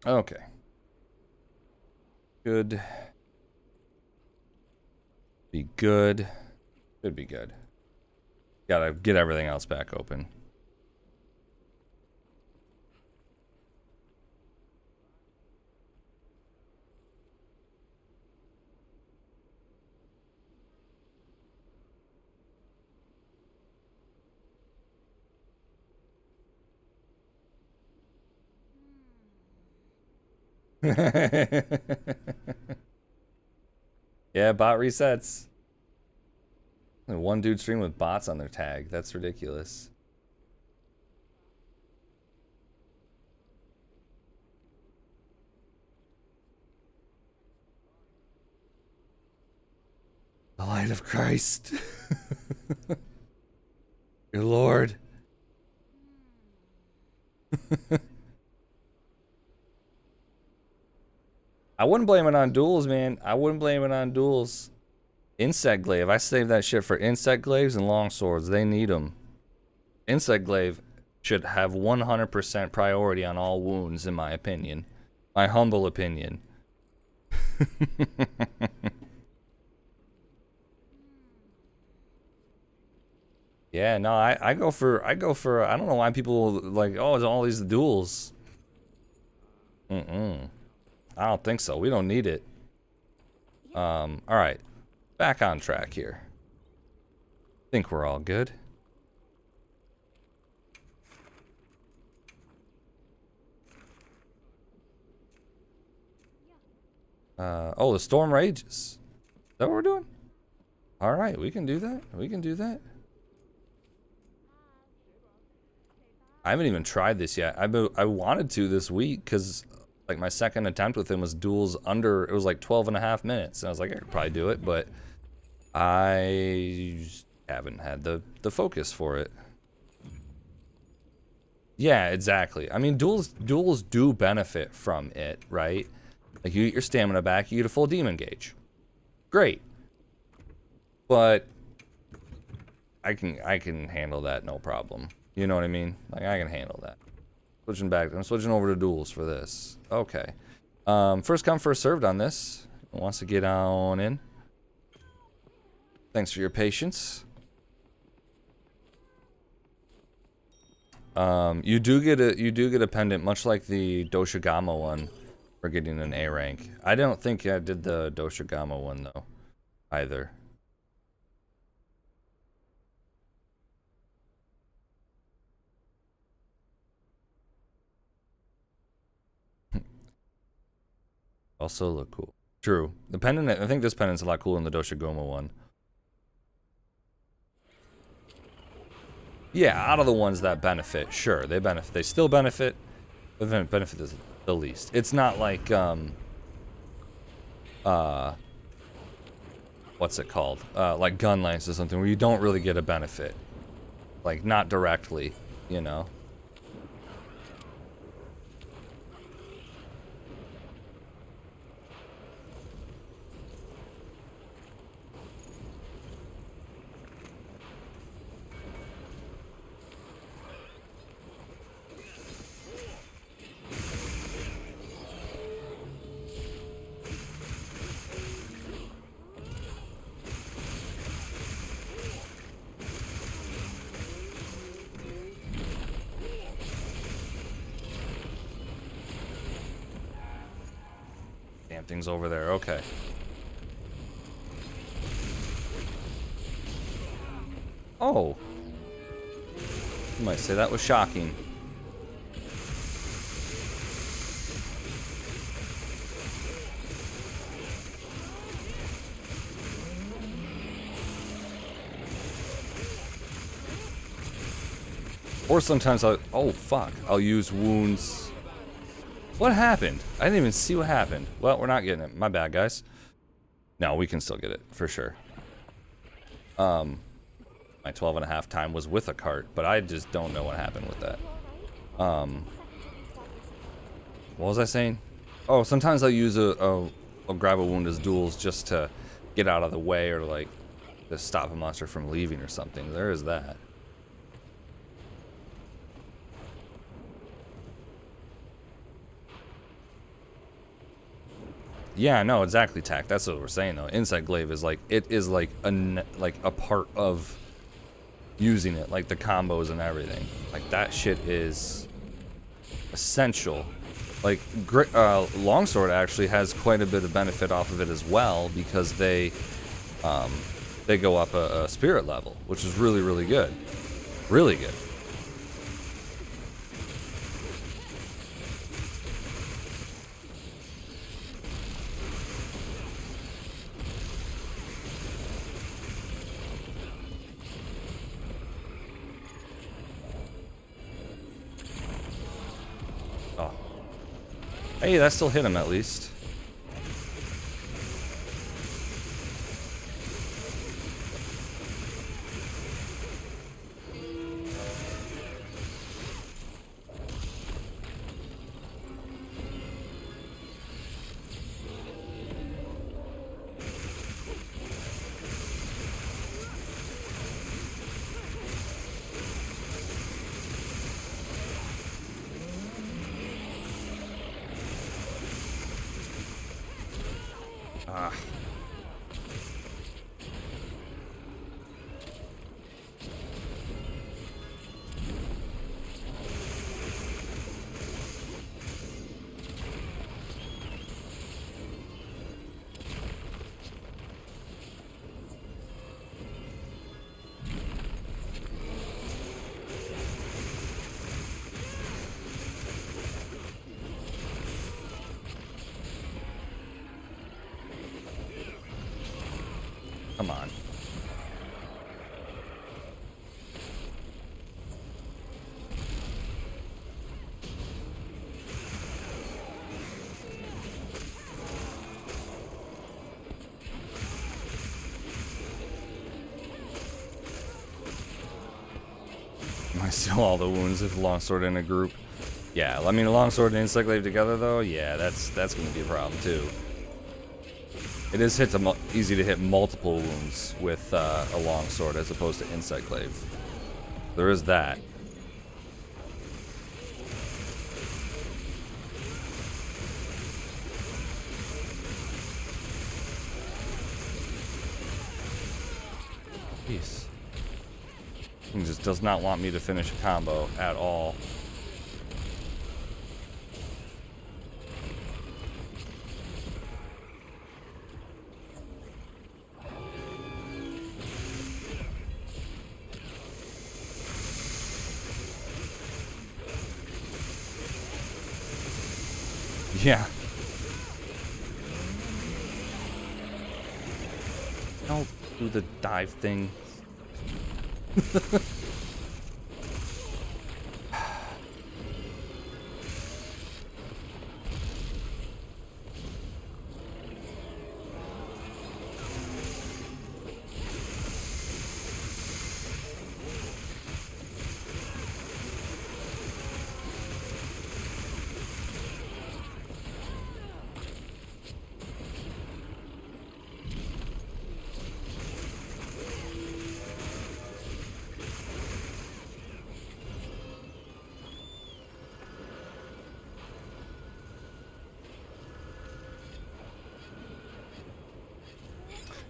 Okay. Good. Be good. Should be good. Gotta get everything else back open. Yeah, bot resets. One dude stream with bots on their tag. That's ridiculous. The light of Christ. Your Lord. I wouldn't blame it on duels, man. I wouldn't blame it on duels. Insect glaive. I saved that shit for insect glaives and long swords. They need them. Insect glaive should have 100% priority on all wounds, in my opinion. My humble opinion. Yeah, no, I go for I don't know why people like, oh, it's all these duels. I don't think so. We don't need it. All right. Back on track here. Think we're all good. Oh, the storm rages. Is that what we're doing? All right, we can do that. We can do that. I haven't even tried this yet. I wanted to this week because like my second attempt with him was duels under, it was like 12.5 minutes. And I was like, I could probably do it, but I haven't had the focus for it. Yeah, exactly. I mean, duels do benefit from it, right? Like you get your stamina back, you get a full demon gauge. Great. But I can handle that no problem. You know what I mean? Like I can handle that. Switching back. I'm switching over to duels for this. Okay. First come, first served on this. Who wants to get on in? Thanks for your patience. You do get a pendant, much like the Doshigama one, for getting an A rank. I don't think I did the Doshigama one though, either. Also look cool. True. The pendant, I think this pendant's a lot cooler than the Doshigama one. Yeah, out of the ones that benefit, sure, they benefit. They still benefit, but benefit is the least. It's not like what's it called? Like gun lance or something where you don't really get a benefit. Like not directly, you know. Damn thing's over there. Okay. Oh. You might say that was shocking. Or sometimes oh fuck, I'll use wounds. What happened? I didn't even see what happened. Well, we're not getting it. My bad, guys. No, we can still get it, for sure. My 12.5 time was with a cart, but I just don't know what happened with that. What was I saying? Oh, sometimes I'll use I'll grab a wound as duels just to get out of the way or like to stop a monster from leaving or something. There is that. Yeah, no, exactly, Tack. That's what we're saying though. Insight glaive is like, it is like a part of using it, like the combos and everything. Like that shit is essential. Like longsword actually has quite a bit of benefit off of it as well, because they go up a spirit level, which is really, really good. Really good. Oh. Hey, that still hit him at least. Ah. Come on. I steal all the wounds with longsword in a group. Yeah, I mean, longsword and insight glaive together though, yeah, that's going to be a problem too. It is easy to hit multiple wounds with a longsword as opposed to insight glaive. There is that. Jeez. He just does not want me to finish a combo at all. Yeah. Don't do the dive thing.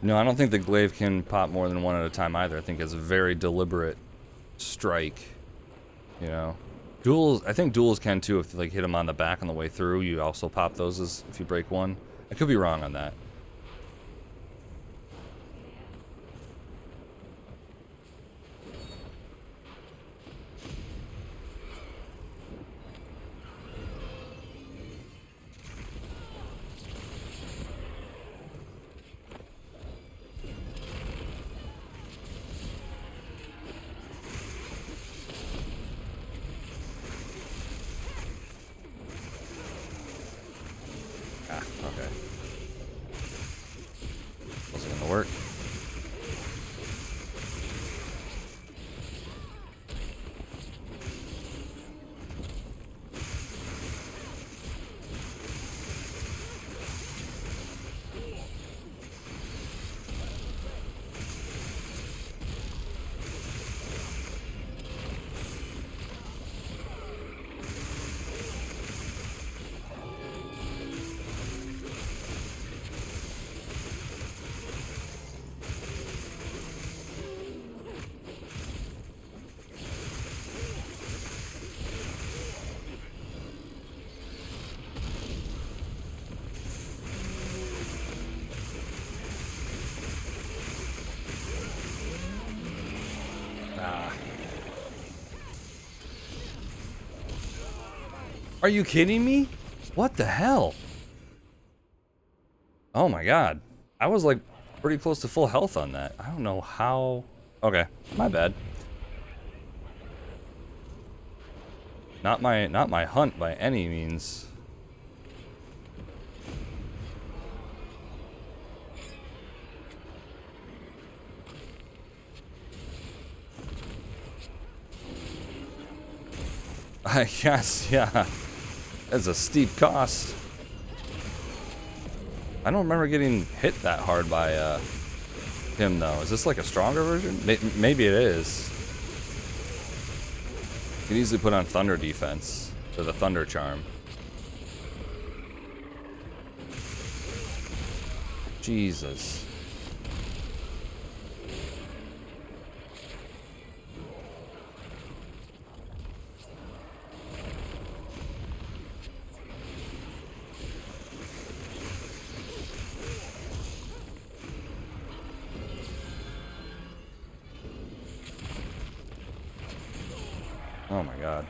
No, I don't think the glaive can pop more than one at a time either. I think it's a very deliberate strike. You know, duels. I think duels can too. If you like hit them on the back on the way through, you also pop those as if you break one. I could be wrong on that. Ah, okay. Are you kidding me? What the hell? Oh my god. I was like pretty close to full health on that. I don't know how. Okay, my bad. Not my hunt by any means. I guess, yeah. That's a steep cost. I don't remember getting hit that hard by him though. Is this like a stronger version? Maybe it is. You can easily put on thunder defense for the thunder charm. Jesus. Oh my god.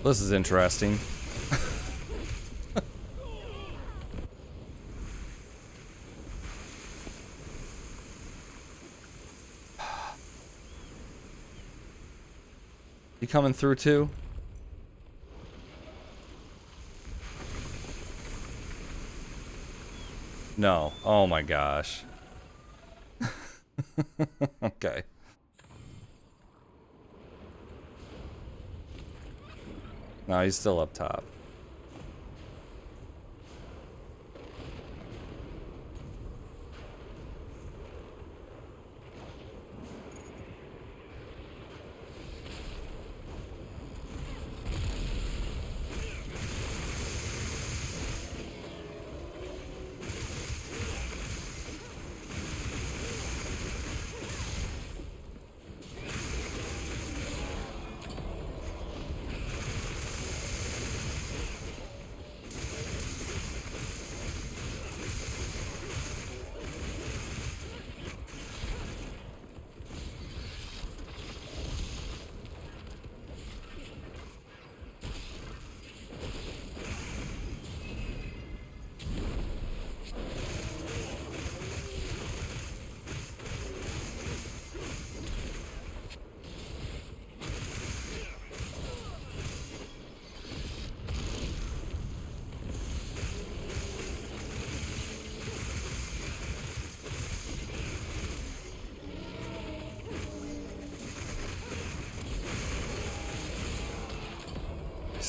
This is interesting. You coming through too? No. Oh my gosh. Okay. No, he's still up top.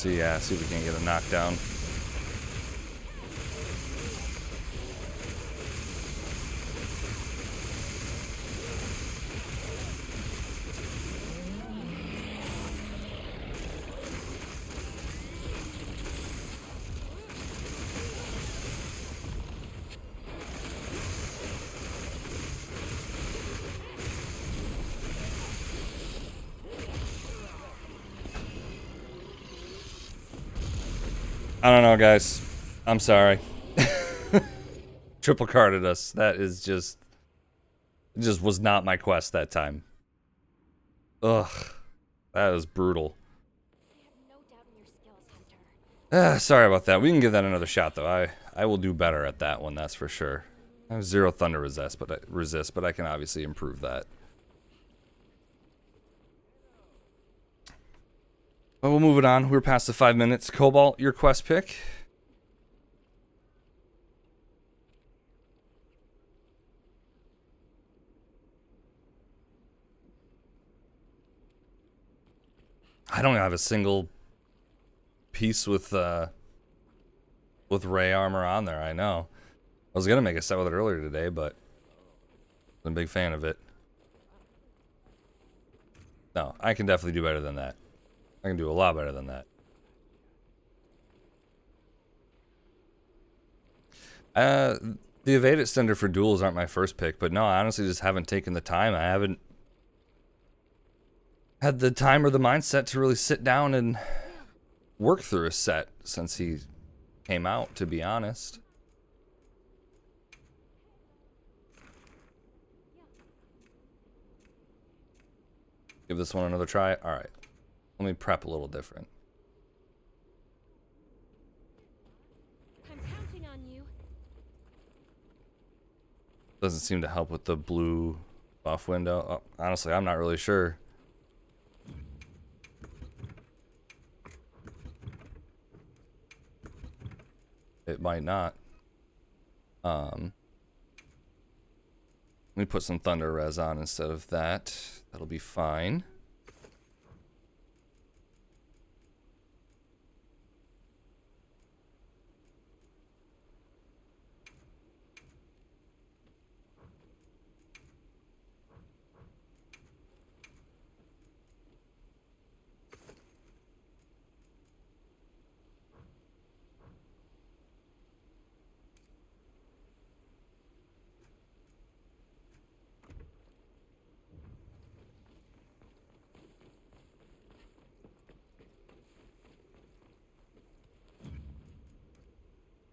See if we can get a knockdown. I don't know, guys. I'm sorry. Triple carded us. That is just... It just was not my quest that time. Ugh. That was brutal. I have no doubt in your skills, Hunter. Sorry about that. We can give that another shot, though. I will do better at that one, that's for sure. I have 0 thunder resist, but I can obviously improve that. But we'll move it on. We're past the 5 minutes. Cobalt, your quest pick. I don't have a single piece with ray armor on there. I know. I was gonna make a set with it earlier today, but I'm a big fan of it. No, I can definitely do better than that. I can do a lot better than that. The evade extender for duels aren't my first pick, but no, I honestly just haven't taken the time. I haven't had the time or the mindset to really sit down and work through a set since he came out, to be honest. Give this one another try. All right. Let me prep a little different. I'm counting on you. Doesn't seem to help with the blue buff window. Oh, honestly, I'm not really sure. It might not. Let me put some thunder res on instead of that. That'll be fine.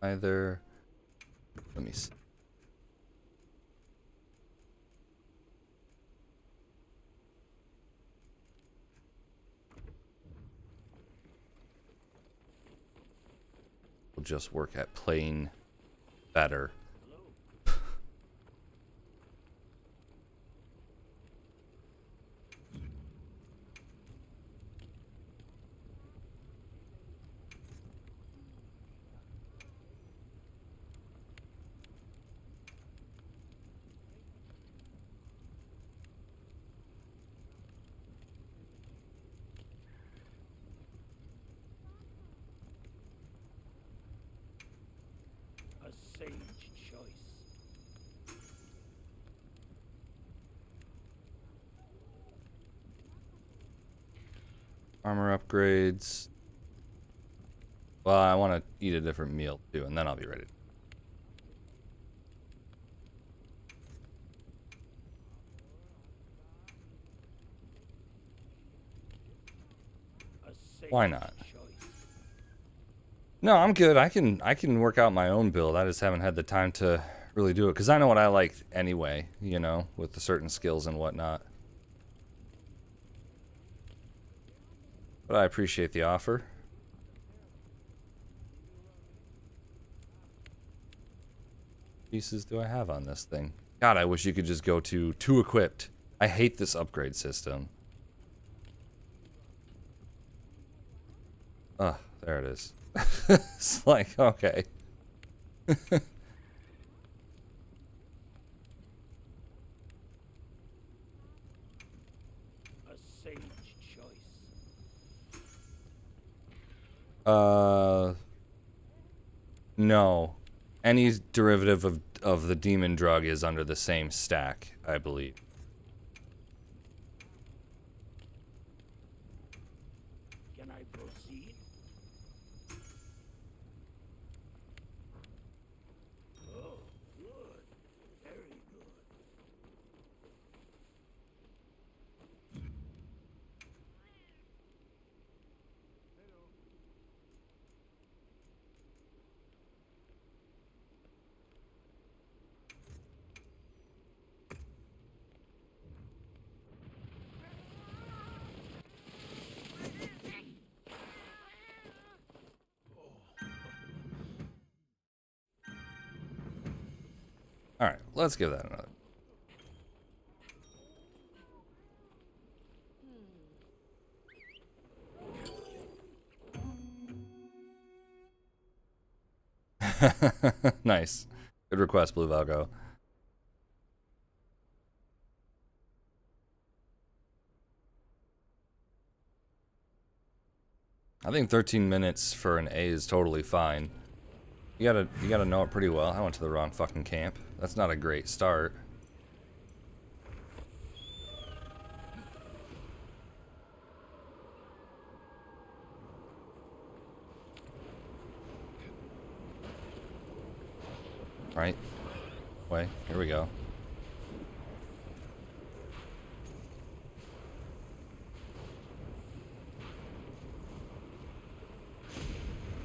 Either, let me see. We'll just work at playing better. A sage choice. Armor upgrades. Well, I want to eat a different meal too, and then I'll be ready. A sage Why not? choice. No, I'm good. I can work out my own build. I just haven't had the time to really do it because I know what I like anyway, you know, with the certain skills and whatnot. But I appreciate the offer. Pieces do I have on this thing? God, I wish you could just go to equipped. I hate this upgrade system. Ah, there it is. It's like, okay. A sage choice. No. Any derivative of the demon drug is under the same stack, I believe. Can I proceed? Oh, good. Very good. Alright, let's give that another. Nice. Good request, Blue Valgo. I think 13 minutes for an A is totally fine. You gotta know it pretty well. I went to the wrong fucking camp. That's not a great start. Right. Way. Here we go.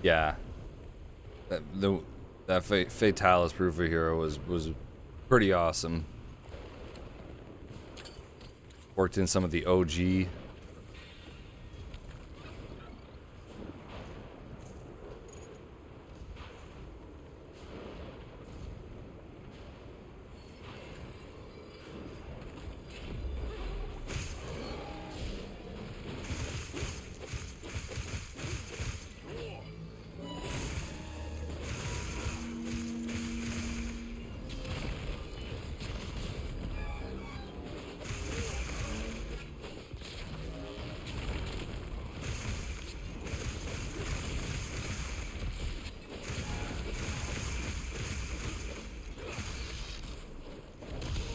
Yeah. That Fatalis proof of hero was pretty awesome. Worked in some of the OG.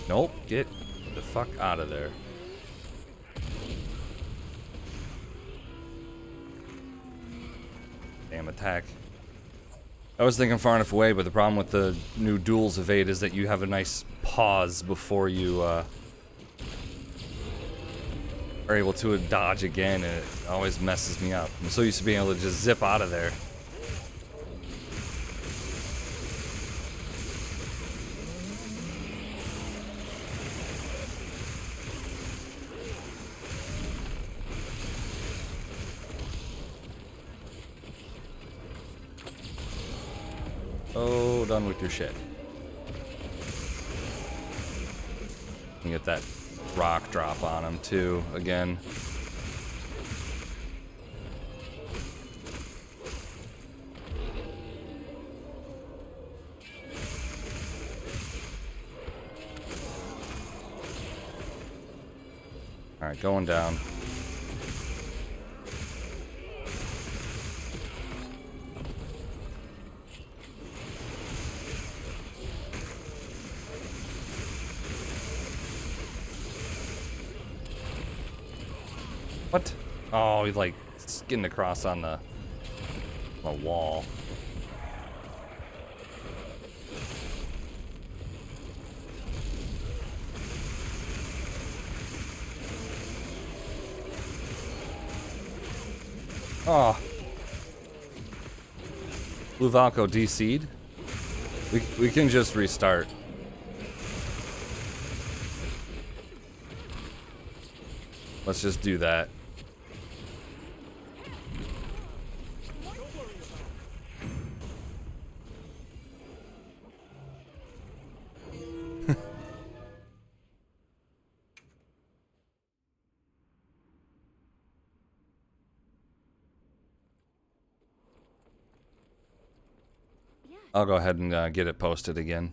Nope, get the fuck out of there. Damn attack. I was thinking far enough away, but the problem with the new duels evade is that you have a nice pause before you are able to dodge again, and it always messes me up. I'm so used to being able to just zip out of there. Oh, done with your shit. You get that rock drop on him too, again. Alright, going down. What? Oh, he's like skinned across on the wall. Oh. Blue Valko DC'd? We can just restart. Let's just do that. I'll go ahead and get it posted again.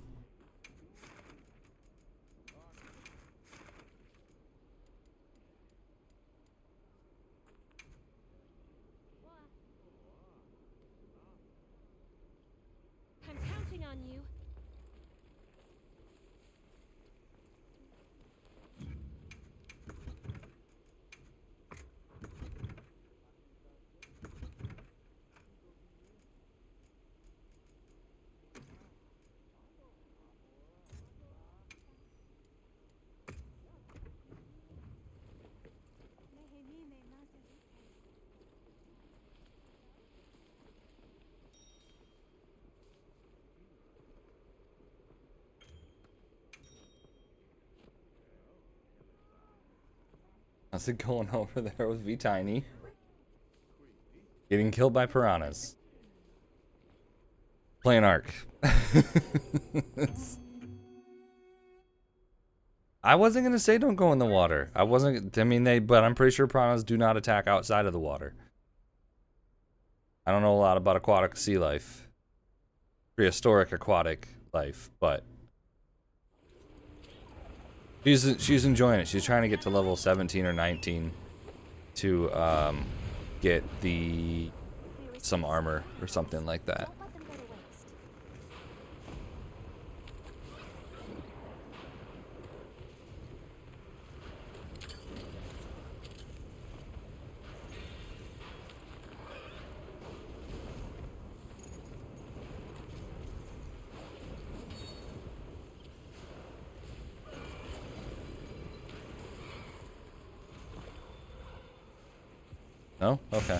I'm counting on you. How's it going over there with V-Tiny? Getting killed by piranhas. Playing Ark. I wasn't gonna say don't go in the water. I wasn't. I mean, but I'm pretty sure piranhas do not attack outside of the water. I don't know a lot about aquatic sea life, prehistoric aquatic life, but she's enjoying it. She's trying to get to level 17 or 19 to get some armor or something like that. Don't let them go to waste. No? Okay.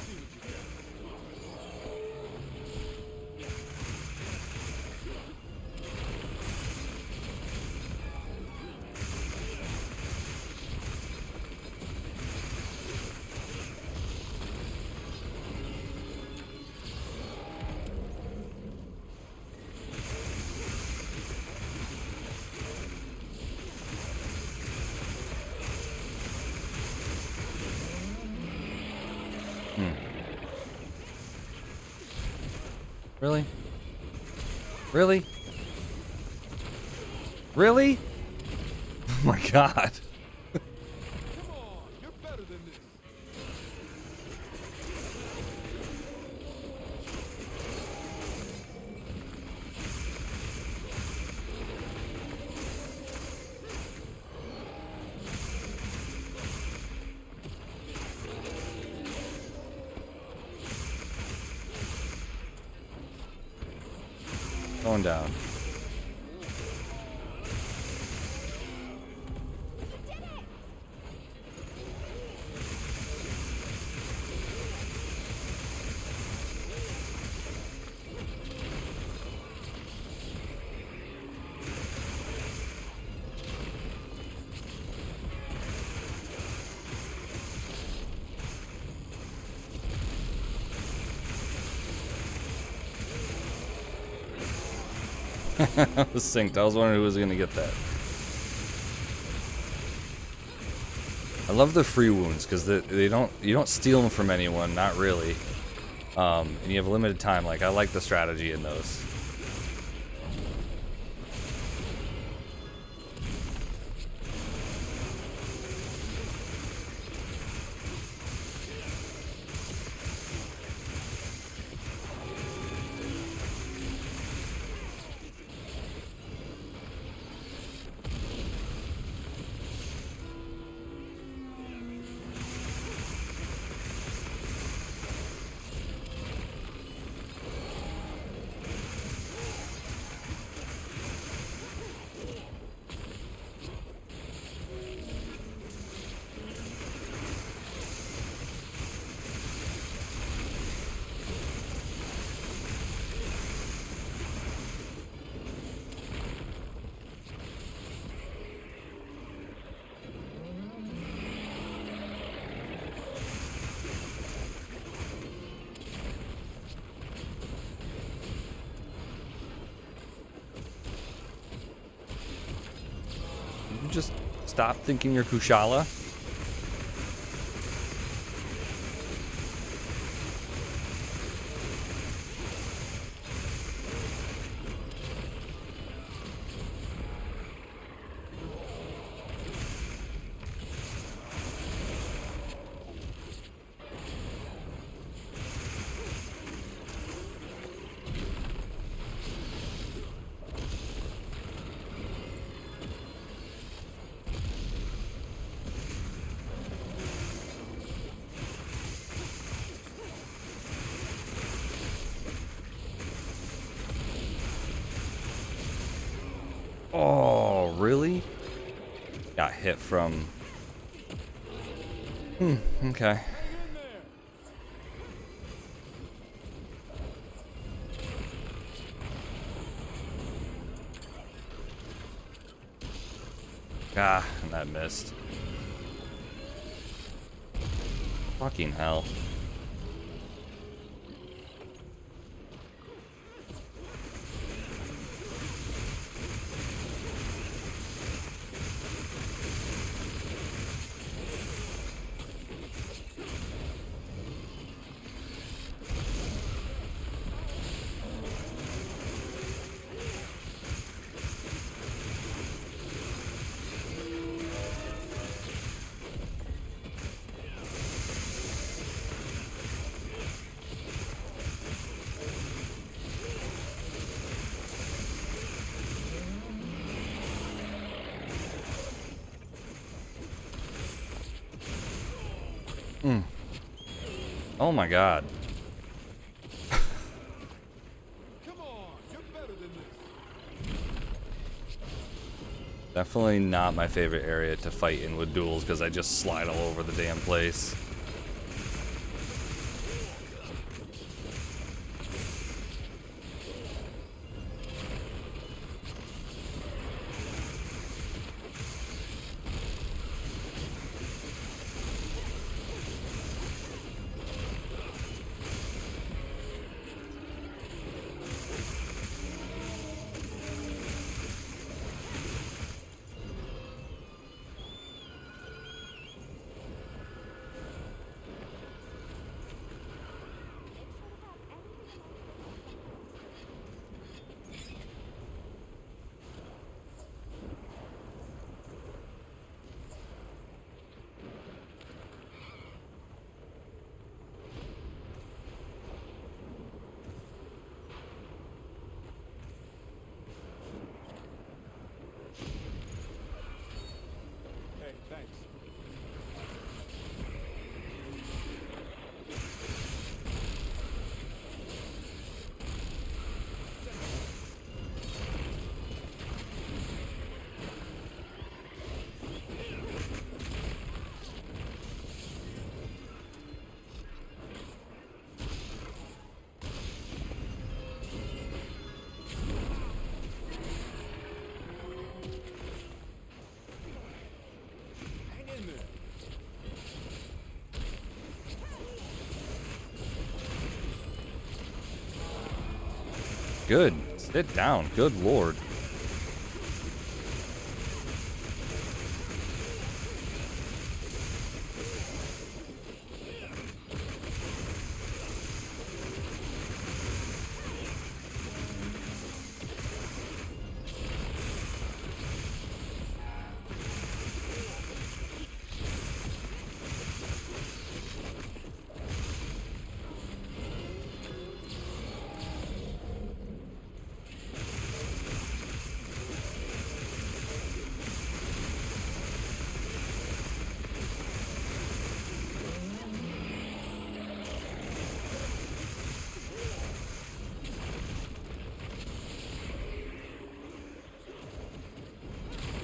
Really? Really? Really? Oh my god. Come on, you're better than this. Going down. I was synced. I was wondering who was gonna get that. I love the free wounds because you don't steal them from anyone, not really. And you have limited time. Like, I like the strategy in those. You just stop thinking you're Kushala. Oh, really? Got hit from... okay. Ah, and that missed. Fucking hell. Oh my god. Come on, you're better than this. Definitely not my favorite area to fight in with duels because I just slide all over the damn place. Hey, thanks. Hang in there. Good. Sit down. Good lord.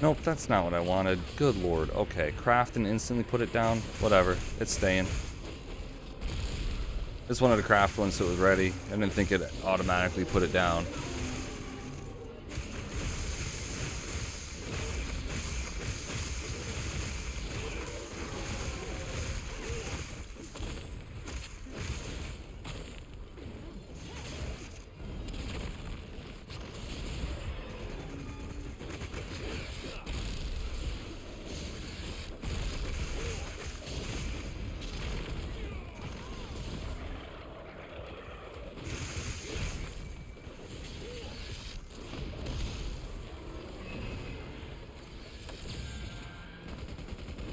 Nope, that's not what I wanted. Good lord. Okay, craft and instantly put it down. Whatever. It's staying. Just wanted to craft one so it was ready. I didn't think it automatically put it down.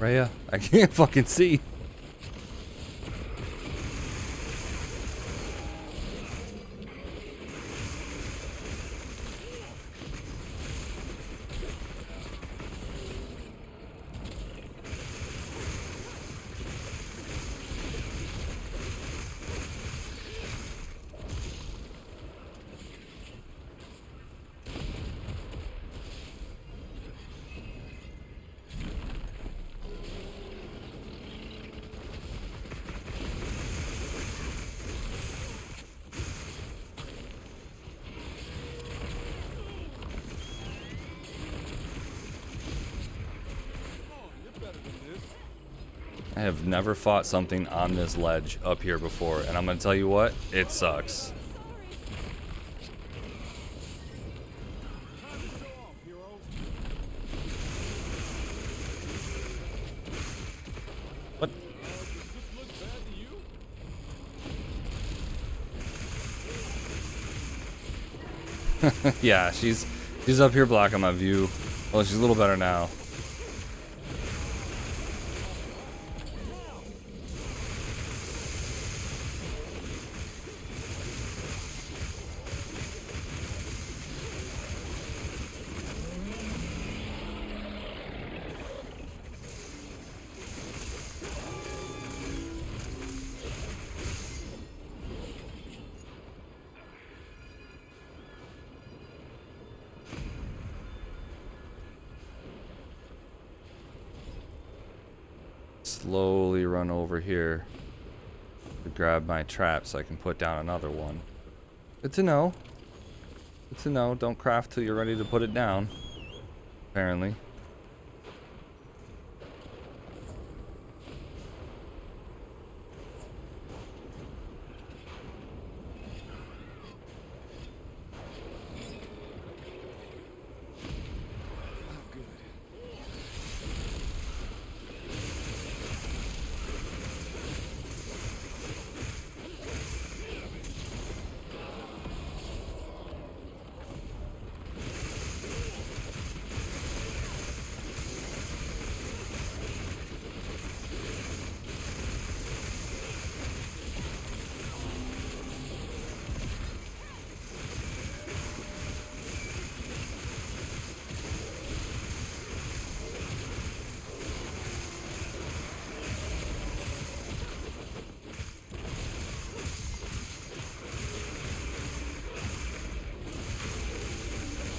Rhea, I can't fucking see. I have never fought something on this ledge up here before, and I'm gonna tell you what, it sucks. Time to show off, heroes. What? Does this look bad to you? Yeah, she's up here blocking my view. Well, she's a little better now. slowly run over here to grab my trap so I can put down another one. Good to know. Good to know. Don't craft till you're ready to put it down. Apparently.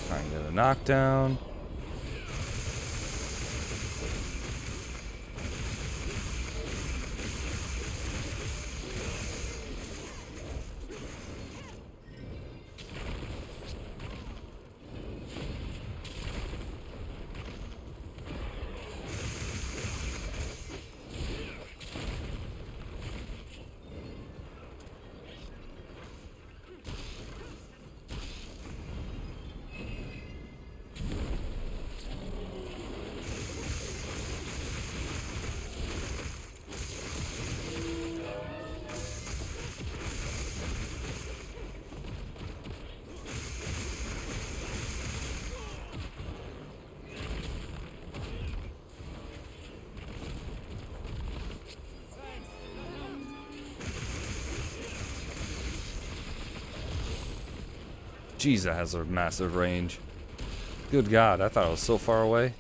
Trying to get a knockdown. Jeez, that has a massive range. Good God, I thought it was so far away.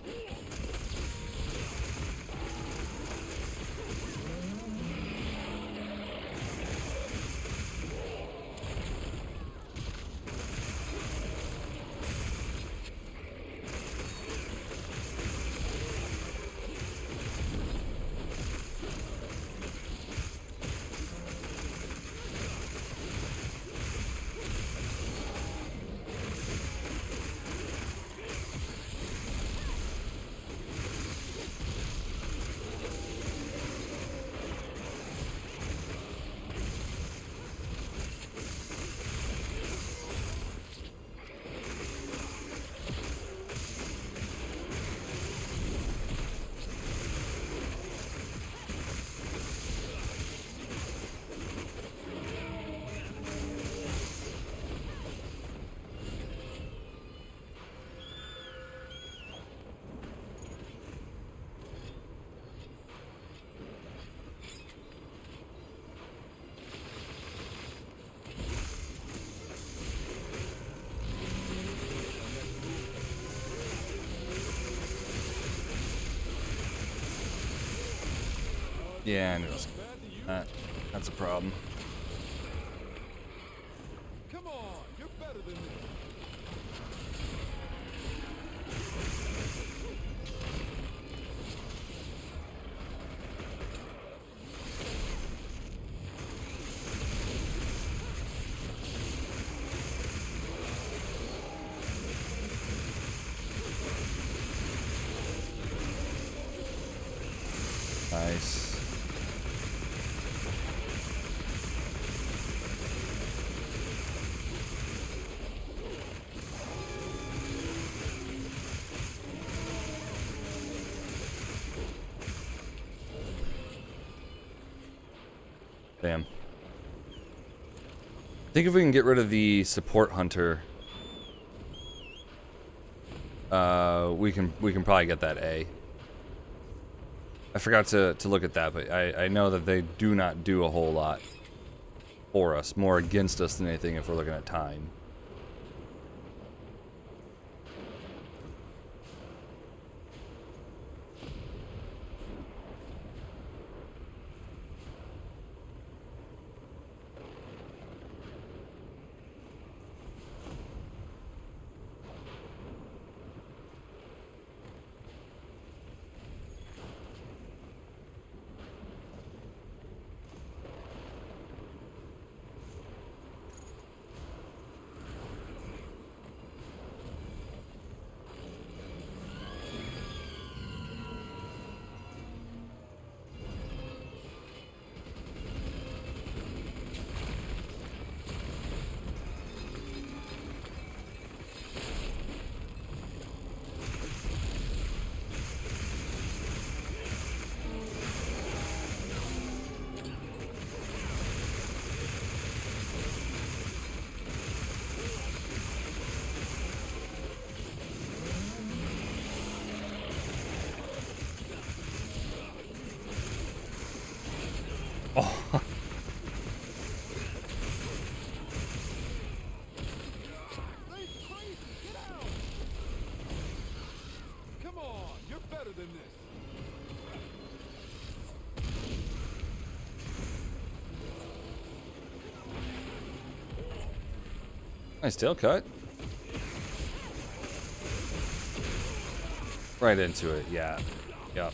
Yeah, I knew it was, that's a problem. Come on, you're better than this. Nice. Damn. I think if we can get rid of the support hunter, we can probably get that A. I forgot to look at that, but I know that they do not do a whole lot for us, more against us than anything if we're looking at time. Oh. They crazy! Get out! Come on, you're better than this. Nice tail cut. Right into it, yeah. Yep.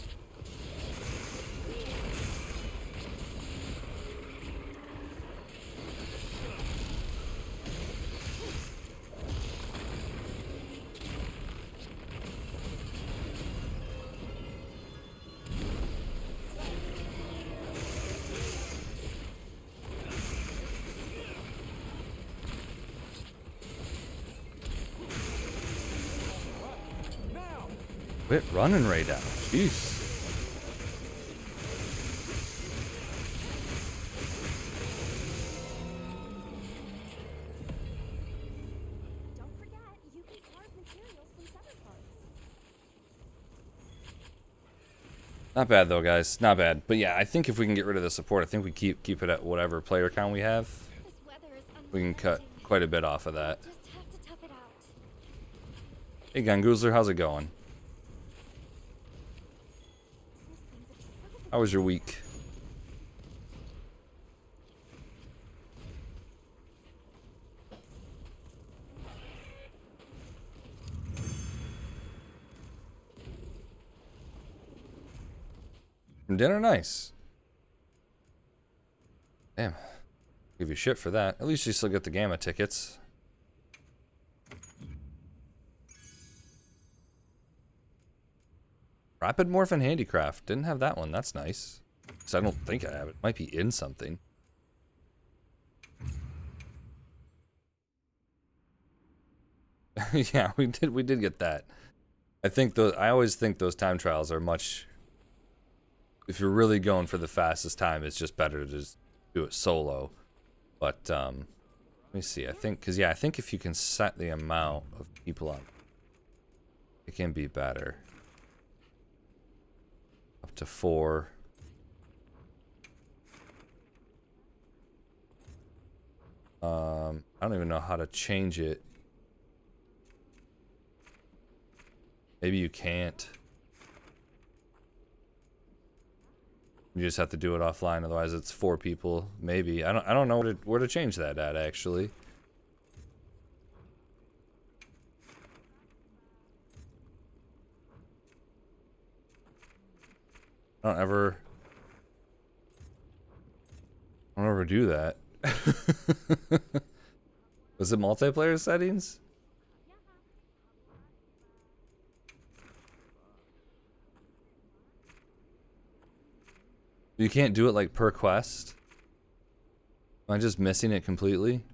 Now! Quit running right now. Jeez. Don't forget, you can carve materials from severed parts. Not bad though, guys. Not bad. But yeah, I think if we can get rid of the support, I think we keep it at whatever player count we have. This weather is We can cut unrelenting. quite a bit off of that. Just have to tough it out. Hey, Gangoozler, how's it going? Those things have struggled with How was your week? Dinner, nice. Damn. Give you shit for that. At least you still get the Gamma tickets. Rapid Morphin Handicraft. Didn't have that one. That's nice. So I don't think I have it. Might be in something. Yeah, we did get that. I always think those time trials are much, if you're really going for the fastest time, it's just better to just do it solo. But let me see. I think if you can set the amount of people on, it can be better. Up to 4. I don't even know how to change it. Maybe you can't. You just have to do it offline, otherwise it's 4 people. Maybe. I don't know where to change that at, actually. I don't ever do that. Was it multiplayer settings? You can't do it like per quest? Am I just missing it completely?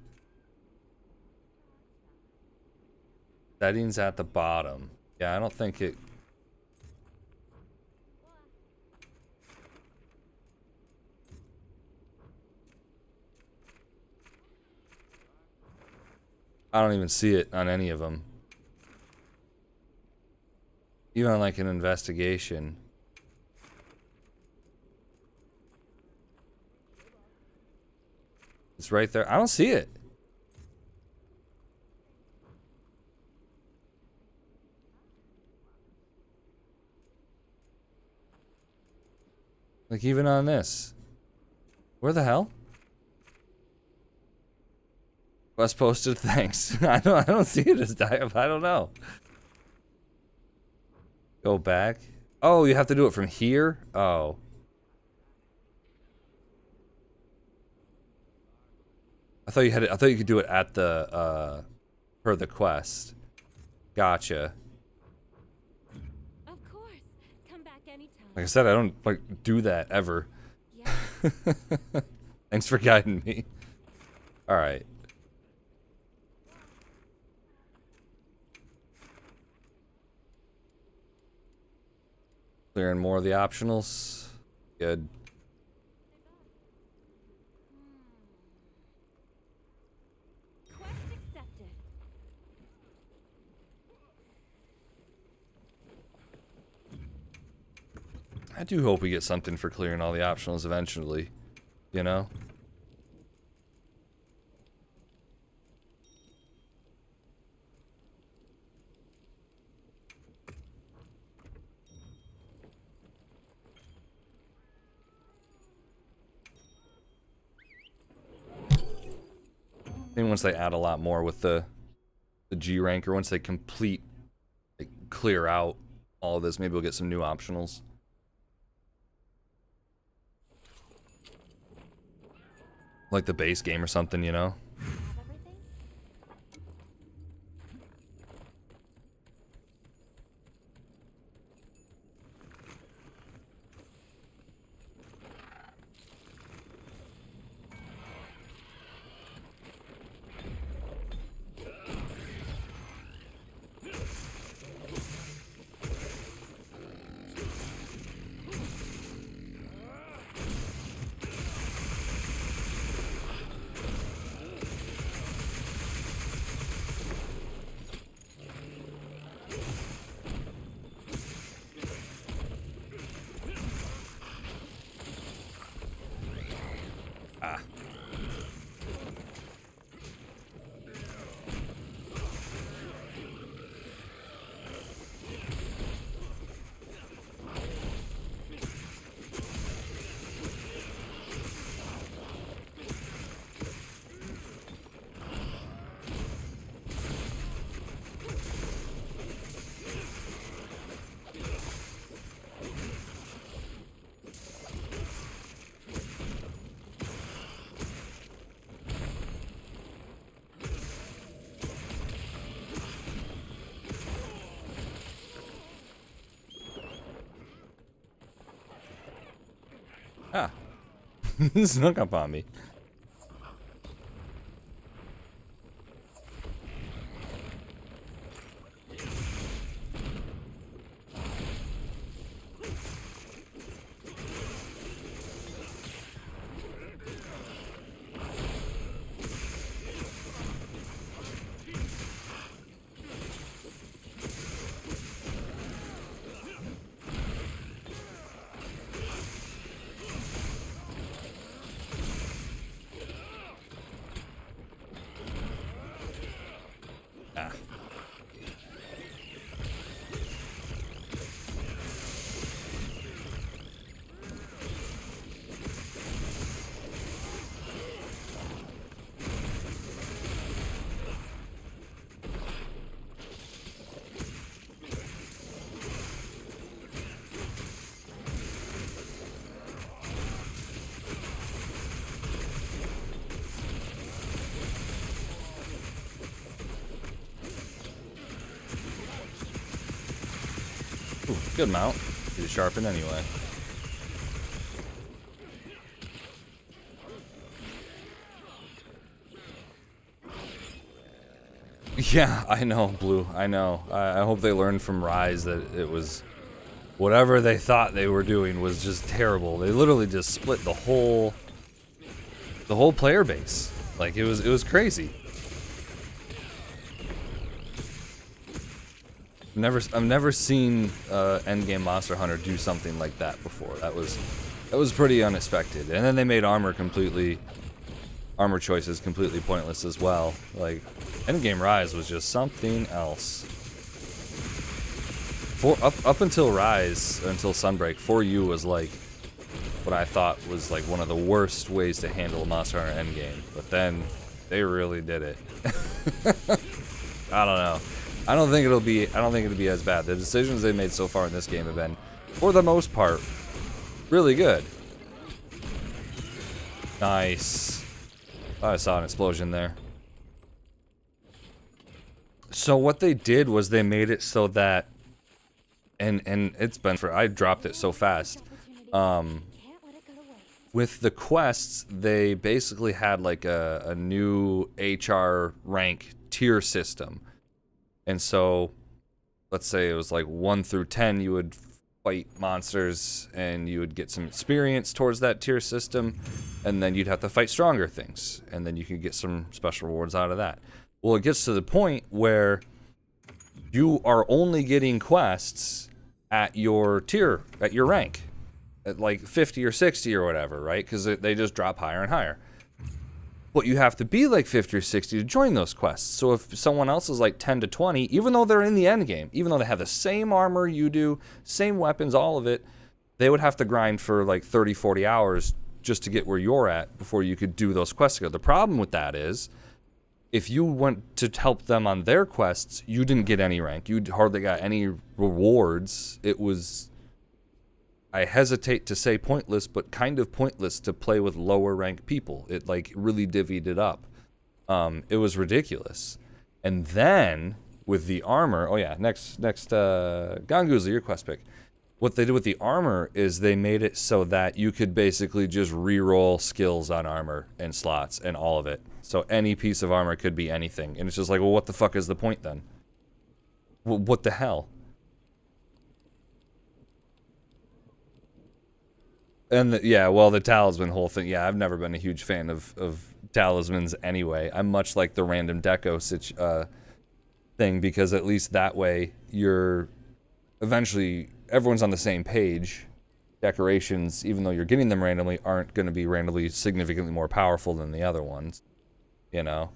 Settings at the bottom. Yeah, I don't think it... I don't even see it on any of them. Even on like an investigation. It's right there. I don't see it. Like even on this. Where the hell? Quest posted, thanks. I don't see it as dive. I don't know. Go back. Oh, you have to do it from here? Oh. I thought you could do it at the per the quest. Gotcha. Of course. Come back anytime. Like I said, I don't like do that ever. Yeah. Thanks for guiding me. All right. Clearing more of the optionals. Good. Quest accepted. I do hope we get something for clearing all the optionals eventually. you know? I think once they add a lot more with the G rank, or once they clear out all of this, maybe we'll get some new optionals. Like the base game or something, you know? Have everything? Ah. Snuck up on me. Ah. Ooh, good mount. Need to sharpen anyway. Yeah, I know, Blue. I know. I hope they learned from Rise that it was... whatever they thought they were doing was just terrible. They literally just split the whole player base. Like, it was crazy. I've never seen endgame Monster Hunter do something like that before. That was pretty unexpected. And then they made armor choices completely pointless as well. Like, endgame Rise was just something else. Up until Rise, until Sunbreak, 4U was like what I thought was like one of the worst ways to handle Monster Hunter endgame. But then they really did it. I don't know. I don't think it'll be as bad. The decisions they made so far in this game have been, for the most part, really good. Nice. Thought I saw an explosion there. So what they did was they made it so that, and it's been I dropped it so fast. Can't let it go to waste. With the quests, they basically had like a new HR rank tier system. And so, let's say it was like 1 through 10, you would fight monsters and you would get some experience towards that tier system, and then you'd have to fight stronger things, and then you could get some special rewards out of that. Well, it gets to the point where you are only getting quests at your tier, at your rank. at like 50 or 60 or whatever, right? Because they just drop higher and higher. But you have to be like 50 or 60 to join those quests. So if someone else is like 10 to 20, even though they're in the end game, even though they have the same armor you do, same weapons, all of it, they would have to grind for like 30, 40 hours just to get where you're at before you could do those quests together. The problem with that is, if you went to help them on their quests, you didn't get any rank. You hardly got any rewards. It was, I hesitate to say pointless, but kind of pointless to play with lower rank people. It like really divvied it up. It was ridiculous. And then with the armor, oh yeah, next Ganguza, your quest pick. What they did with the armor is they made it so that you could basically just re-roll skills on armor and slots and all of it. So any piece of armor could be anything. And it's just like, well, what the fuck is the point then? What the hell? And yeah, well, the talisman whole thing. Yeah, I've never been a huge fan of talismans anyway. I'm much like the random deco thing, because at least that way you're eventually everyone's on the same page. Decorations, even though you're getting them randomly, aren't going to be randomly significantly more powerful than the other ones. You know?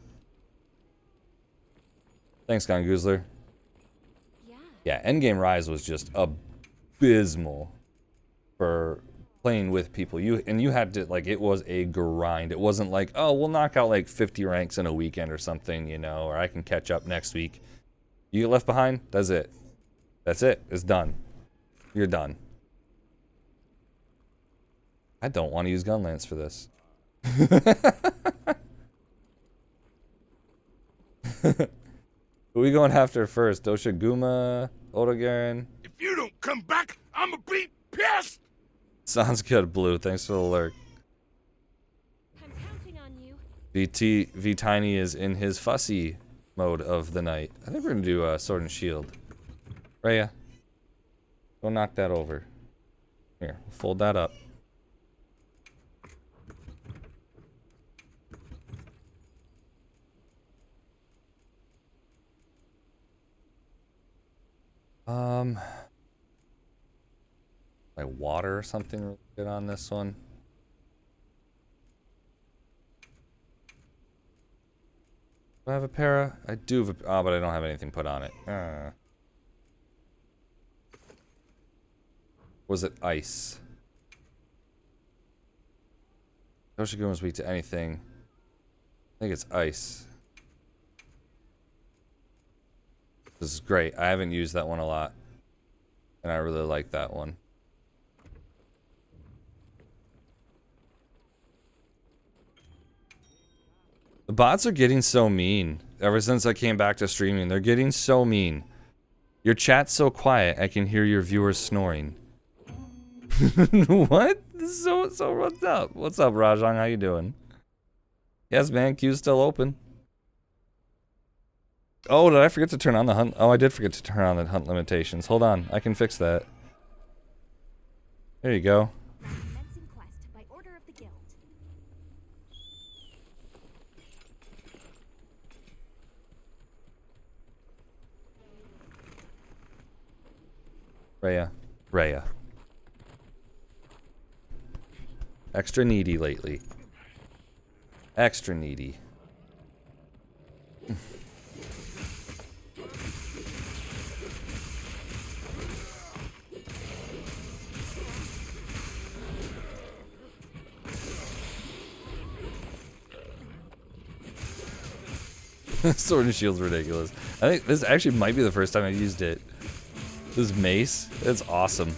Thanks, Gonguzler. Yeah. Yeah, Endgame Rise was just abysmal for playing with people. You had to, like, it was a grind. It wasn't like, oh, we'll knock out like 50 ranks in a weekend or something, you know, or I can catch up next week. You get left behind, that's it. That's it. It's done. You're done. I don't want to use Gunlance for this. Who are we going after first? Doshiguma? Otogarin? If you don't come back, I'ma be pissed! Sounds good, Blue. Thanks for the lurk. I'm counting on you. V Tiny is in his fussy mode of the night. I think we're gonna do Sword and Shield. Rhea, go knock that over. Here, fold that up. Like water or something really good on this one. Do I have a para? I do have a, oh, but I don't have anything put on it. Was it ice? Toshiguma's weak to anything. I think it's ice. This is great. I haven't used that one a lot. And I really like that one. The bots are getting so mean. Ever since I came back to streaming, they're getting so mean. Your chat's so quiet, I can hear your viewers snoring. What? So what's up? What's up, Rajang? How you doing? Yes, man. Queue's still open. Oh, did I forget to turn on the hunt? Oh, I did forget to turn on the hunt limitations. Hold on. I can fix that. There you go. Commencing quest by order of the guild. Rhea. Extra needy lately. Extra needy. Sword and Shield's ridiculous. I think this actually might be the first time I used it. This mace, it's awesome.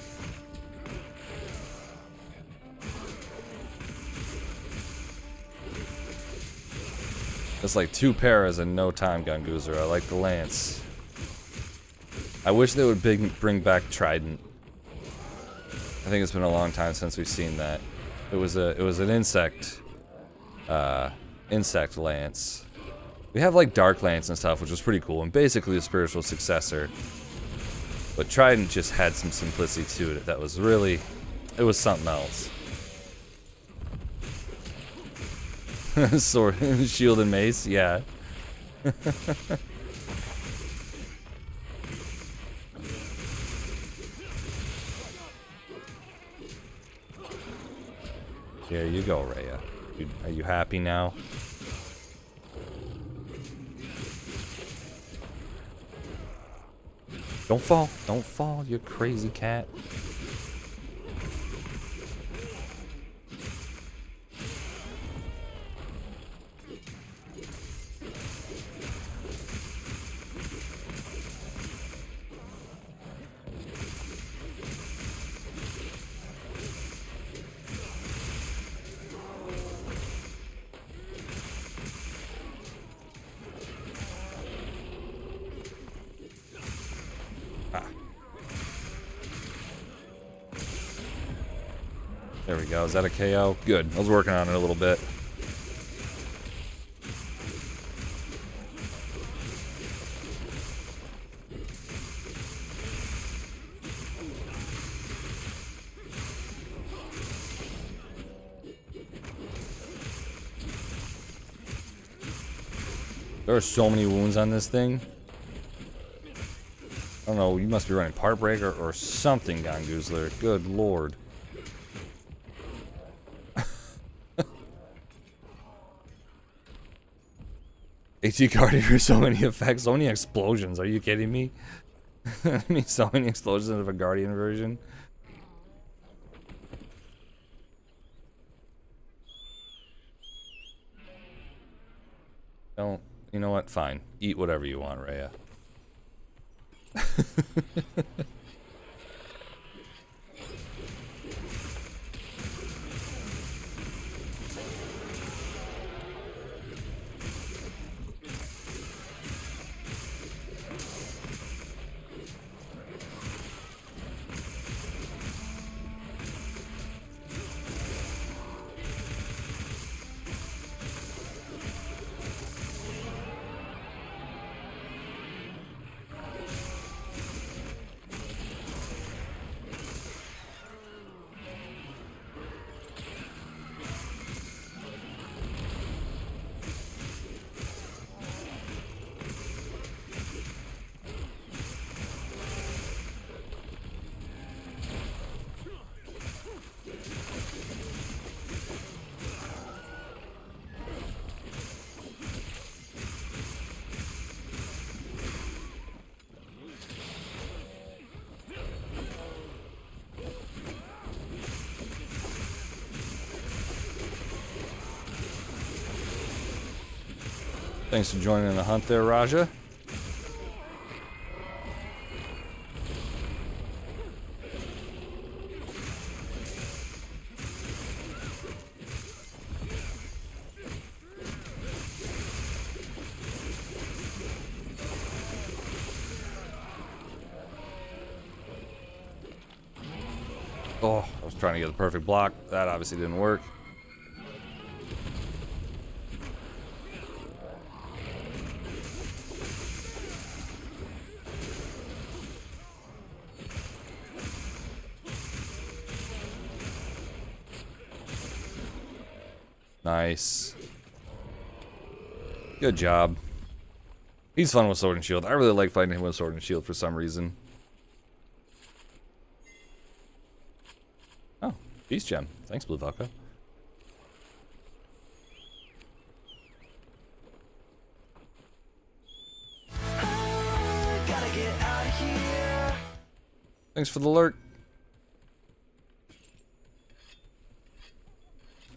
It's like 2 paras in no time, Gunguzer. I like the lance. I wish they would bring back Trident. I think it's been a long time since we've seen that. It was an insect lance. We have like Dark Lance and stuff, which was pretty cool, and basically a spiritual successor. But Trident just had some simplicity to it that was really, it was something else. Sword, shield and mace, yeah. Here you go, Rhea. Are you happy now? Don't fall. Don't fall, you crazy cat. There we go. Is that a KO? Good. I was working on it a little bit. There are so many wounds on this thing. I don't know. You must be running part breaker or something, Gongoozler. Good lord. AT Guardian for so many effects, so many explosions. Are you kidding me? I mean, so many explosions of a Guardian version. Don't. You know what? Fine. Eat whatever you want, Rhea. Thanks for joining the hunt there, Raja. Oh, I was trying to get the perfect block. That obviously didn't work. Nice. Good job. He's fun with Sword and Shield. I really like fighting him with Sword and Shield for some reason. Oh, Beast Gem. Thanks, Blue Vodka. Thanks for the alert.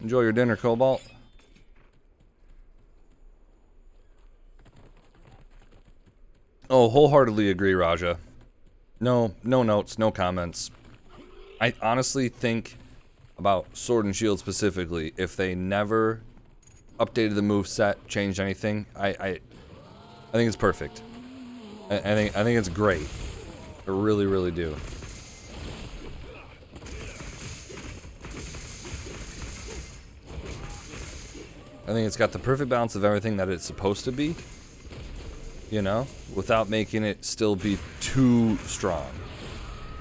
Enjoy your dinner, Cobalt. Oh, wholeheartedly agree, Raja. No notes, no comments. I honestly think about Sword and Shield specifically, if they never updated the moveset, changed anything, I think it's perfect. I think it's great. I really, really do. I think it's got the perfect balance of everything that it's supposed to be, you know, without making it still be too strong,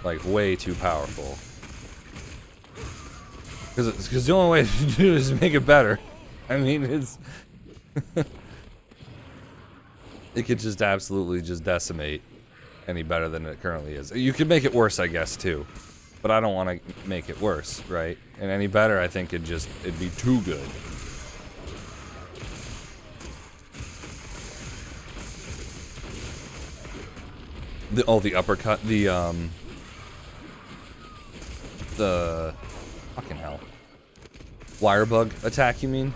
like way too powerful. Because the only way to do it is make it better. I mean, it's it could just absolutely just decimate any better than it currently is. You could make it worse, I guess, too. but I don't want to make it worse, right? And any better, I think it'd be too good. The uppercut, the fucking hell. Wire bug attack, you mean?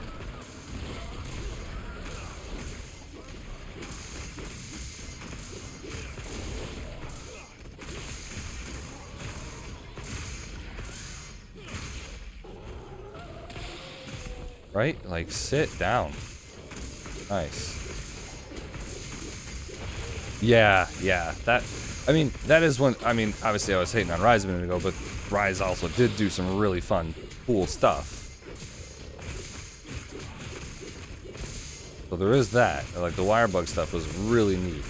Right? Like, sit down. Nice. Yeah, that, I mean, that is one, I mean, obviously I was hating on Rise a minute ago, but Rise also did do some really fun, cool stuff. So there is that. Like, the wire bug stuff was really neat.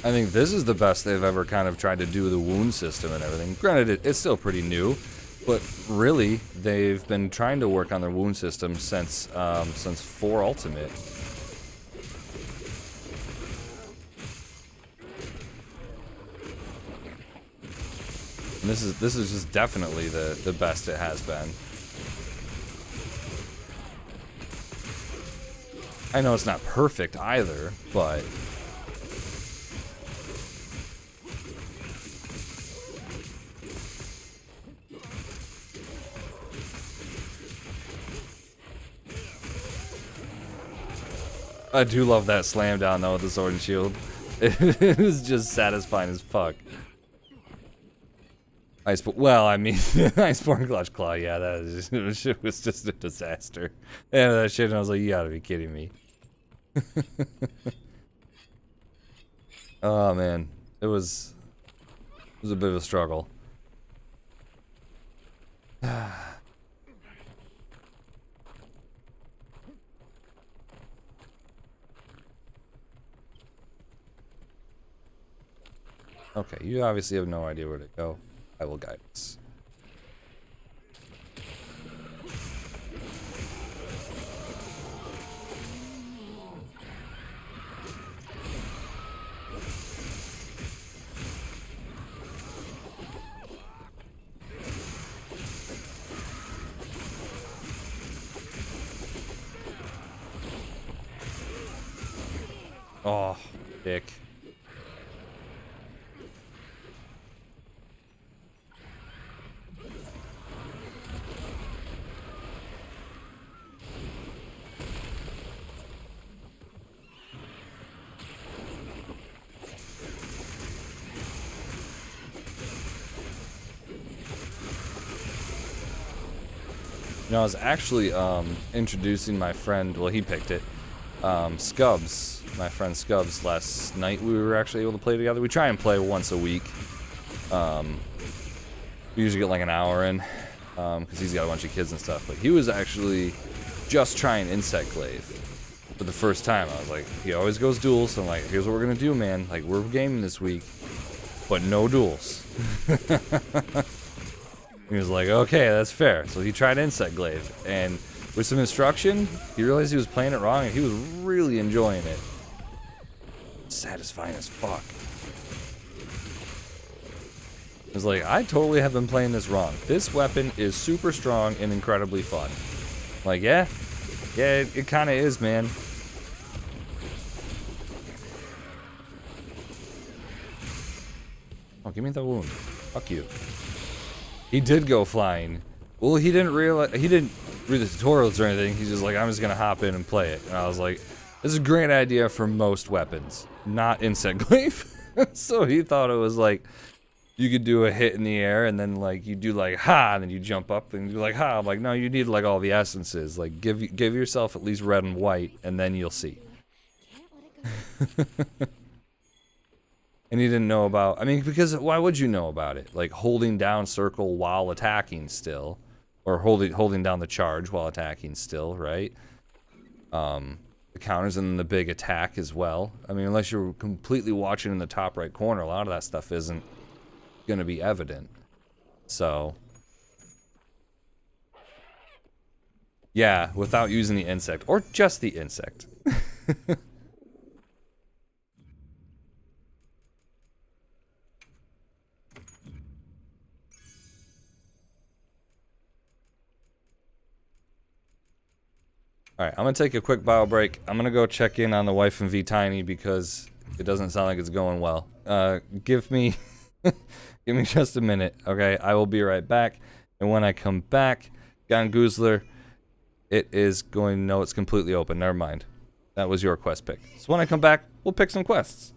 I think this is the best they've ever kind of tried to do the wound system and everything. Granted, it's still pretty new, but really, they've been trying to work on their wound system since 4 Ultimate. And this is just definitely the best it has been. I know it's not perfect either, but I do love that slam down though with the sword and shield. It is just satisfying as fuck. Well, I mean, Iceborne Clutch Claw, yeah, that is just, it was just a disaster. Yeah, that shit, and I was like, you gotta be kidding me. Oh man, it was a bit of a struggle. Okay, you obviously have no idea where to go. I will guide us. Oh, dick. You know, I was actually introducing my friend, well, he picked it, Scubs, my friend Scubs, last night we were actually able to play together. We try and play once a week. We usually get like an hour in, because he's got a bunch of kids and stuff. But he was actually just trying Insect Glaive for the first time. I was like, he always goes duels, so I'm like, here's what we're gonna do, man. Like, we're gaming this week, but no duels. He was like, okay, that's fair. So he tried Insect Glaive, and with some instruction, he realized he was playing it wrong, and he was really enjoying it. Satisfying as fuck. He was like, I totally have been playing this wrong. This weapon is super strong and incredibly fun. I'm like, yeah, it kind of is, man. Oh, give me the wound. Fuck you. He did go flying. Well, he didn't realize, he didn't read the tutorials or anything. He's just like, I'm just gonna hop in and play it. And I was like, this is a great idea for most weapons, not Insect Glaive. So he thought it was like, you could do a hit in the air and then like you do like ha, and then you jump up and you like ha. I'm like, no, you need like all the essences. Like give yourself at least red and white, and then you'll see. Can't let it go. And he didn't know about, I mean, because why would you know about it? Like holding down circle while attacking still, or holding down the charge while attacking still, right? The counters and then the big attack as well. I mean, unless you're completely watching in the top right corner, a lot of that stuff isn't going to be evident. So, yeah, without using the insect, or just the insect. All right, I'm gonna take a quick bio break. I'm gonna go check in on the wife and V Tiny because it doesn't sound like it's going well. Give me, give me just a minute, okay? I will be right back. And when I come back, Gangoozler, it is going. No, it's completely open. Never mind. That was your quest pick. So when I come back, we'll pick some quests.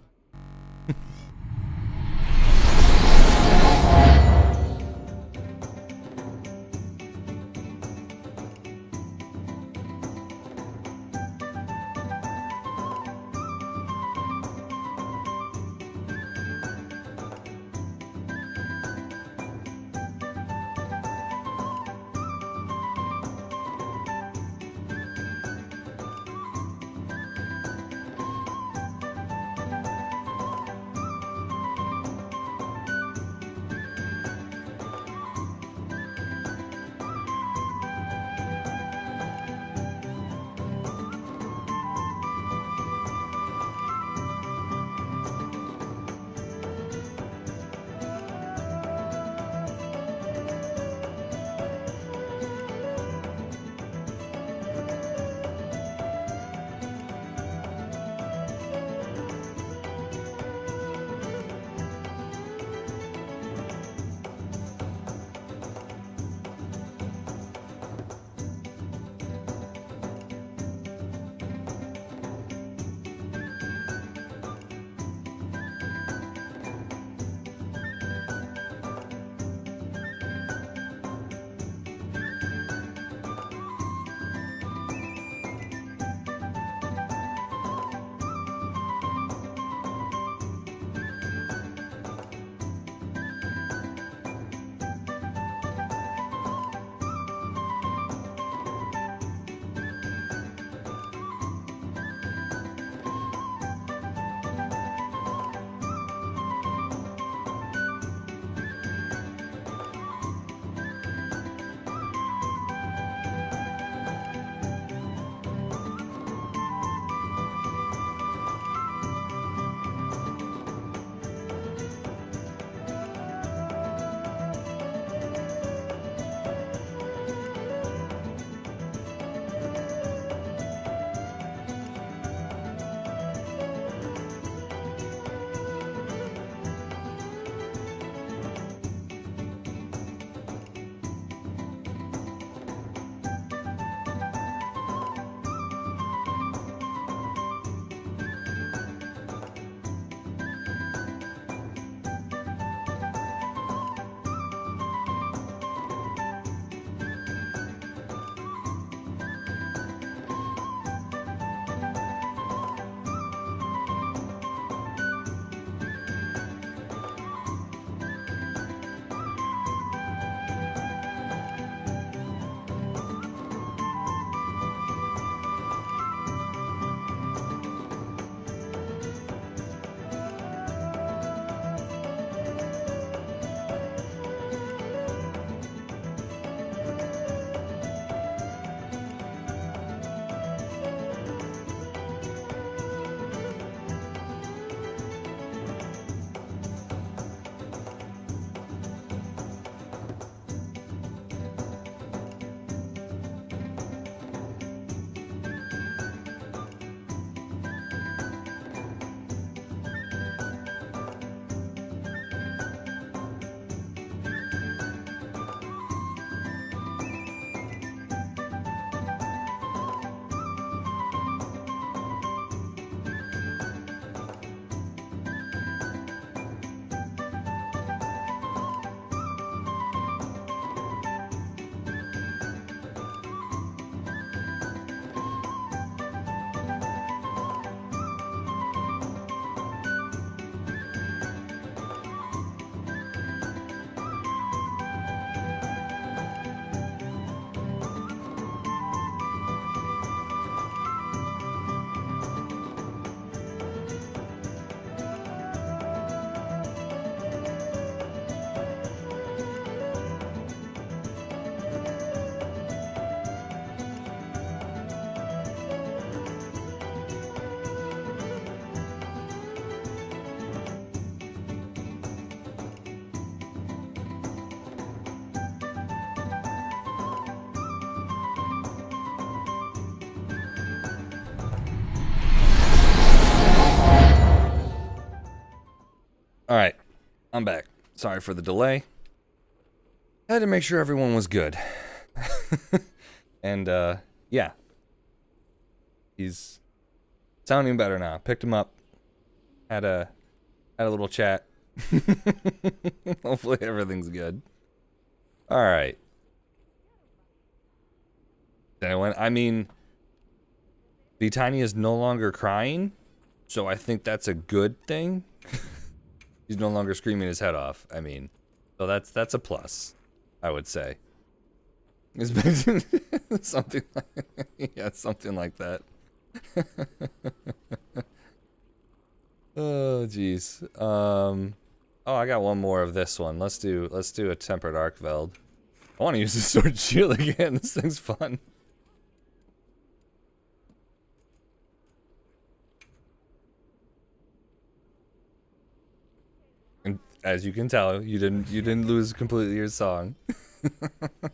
I'm back. Sorry for the delay. I had to make sure everyone was good. And, yeah. He's sounding better now. Picked him up. Had a little chat. Hopefully everything's good. Alright. Anyone, I mean, the Tiny is no longer crying, so I think that's a good thing. He's no longer screaming his head off. I mean, so that's a plus, I would say. It's been something like, yeah, something like that. Oh jeez. Oh, I got one more of this one. Let's do a tempered Arcveld. I want to use the sword shield again. This thing's fun. And as you can tell, you didn't lose completely your song. Gotta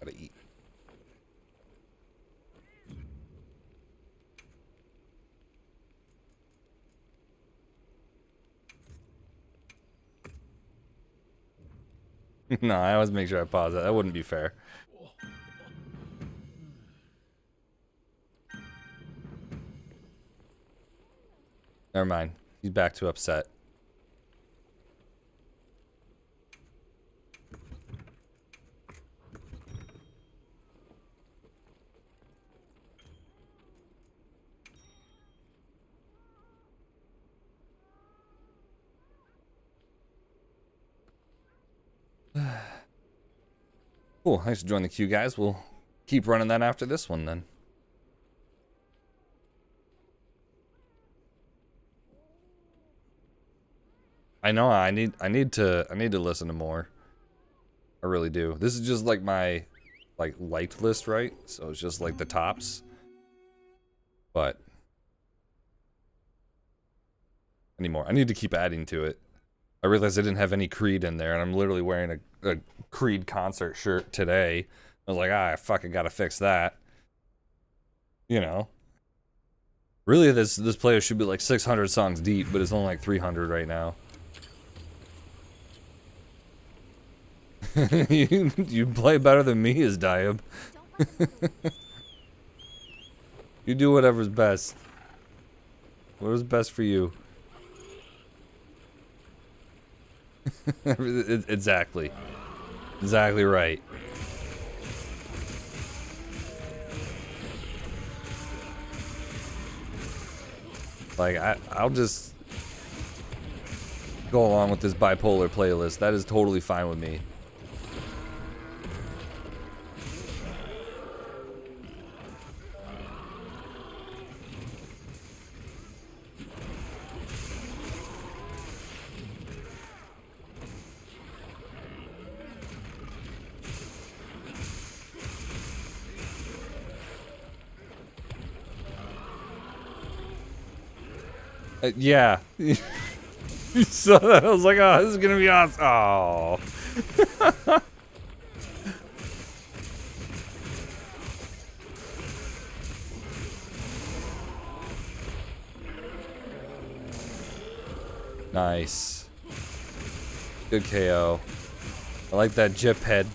eat. No, I always make sure I pause it. That wouldn't be fair. Never mind. He's back to upset. Cool. Thanks for joining the queue, guys. We'll keep running that after this one, then. I know. I need to listen to more. I really do. This is just like my liked list, right? So it's just like the tops. But anymore. I need to keep adding to it. I realized I didn't have any Creed in there, and I'm literally wearing a Creed concert shirt today. I was like, I fucking gotta fix that. You know. Really, this playlist should be like 600 songs deep, but it's only like 300 right now. you play better than me, is Diab. You do whatever's best. Whatever's best for you. Exactly. Exactly right. Like, I'll just go along with this bipolar playlist. That is totally fine with me. Yeah. You saw that? I was like, oh, this is gonna be awesome. Oh. Nice. Good KO. I like that jip head.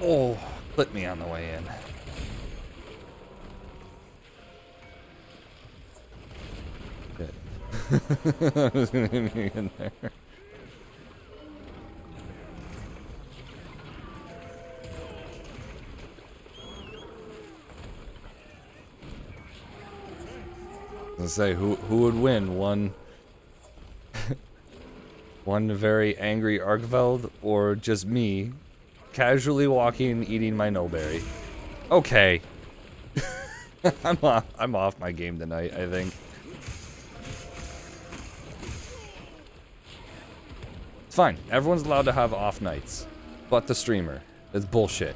Oh, clip me on the way in. Good. I was gonna hit me in there. I was gonna say, who would win? One very angry Arcveld, or just me casually walking, eating my no-berry? Okay. I'm off my game tonight, I think. It's fine. Everyone's allowed to have off nights. But the streamer. It's bullshit.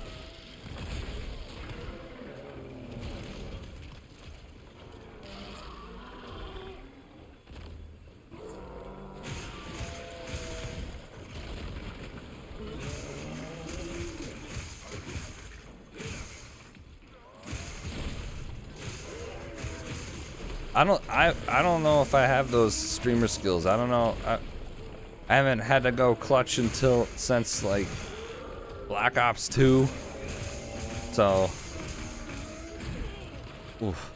I don't know if I have those streamer skills. I don't know. I haven't had to go clutch since like Black Ops 2. So, oof.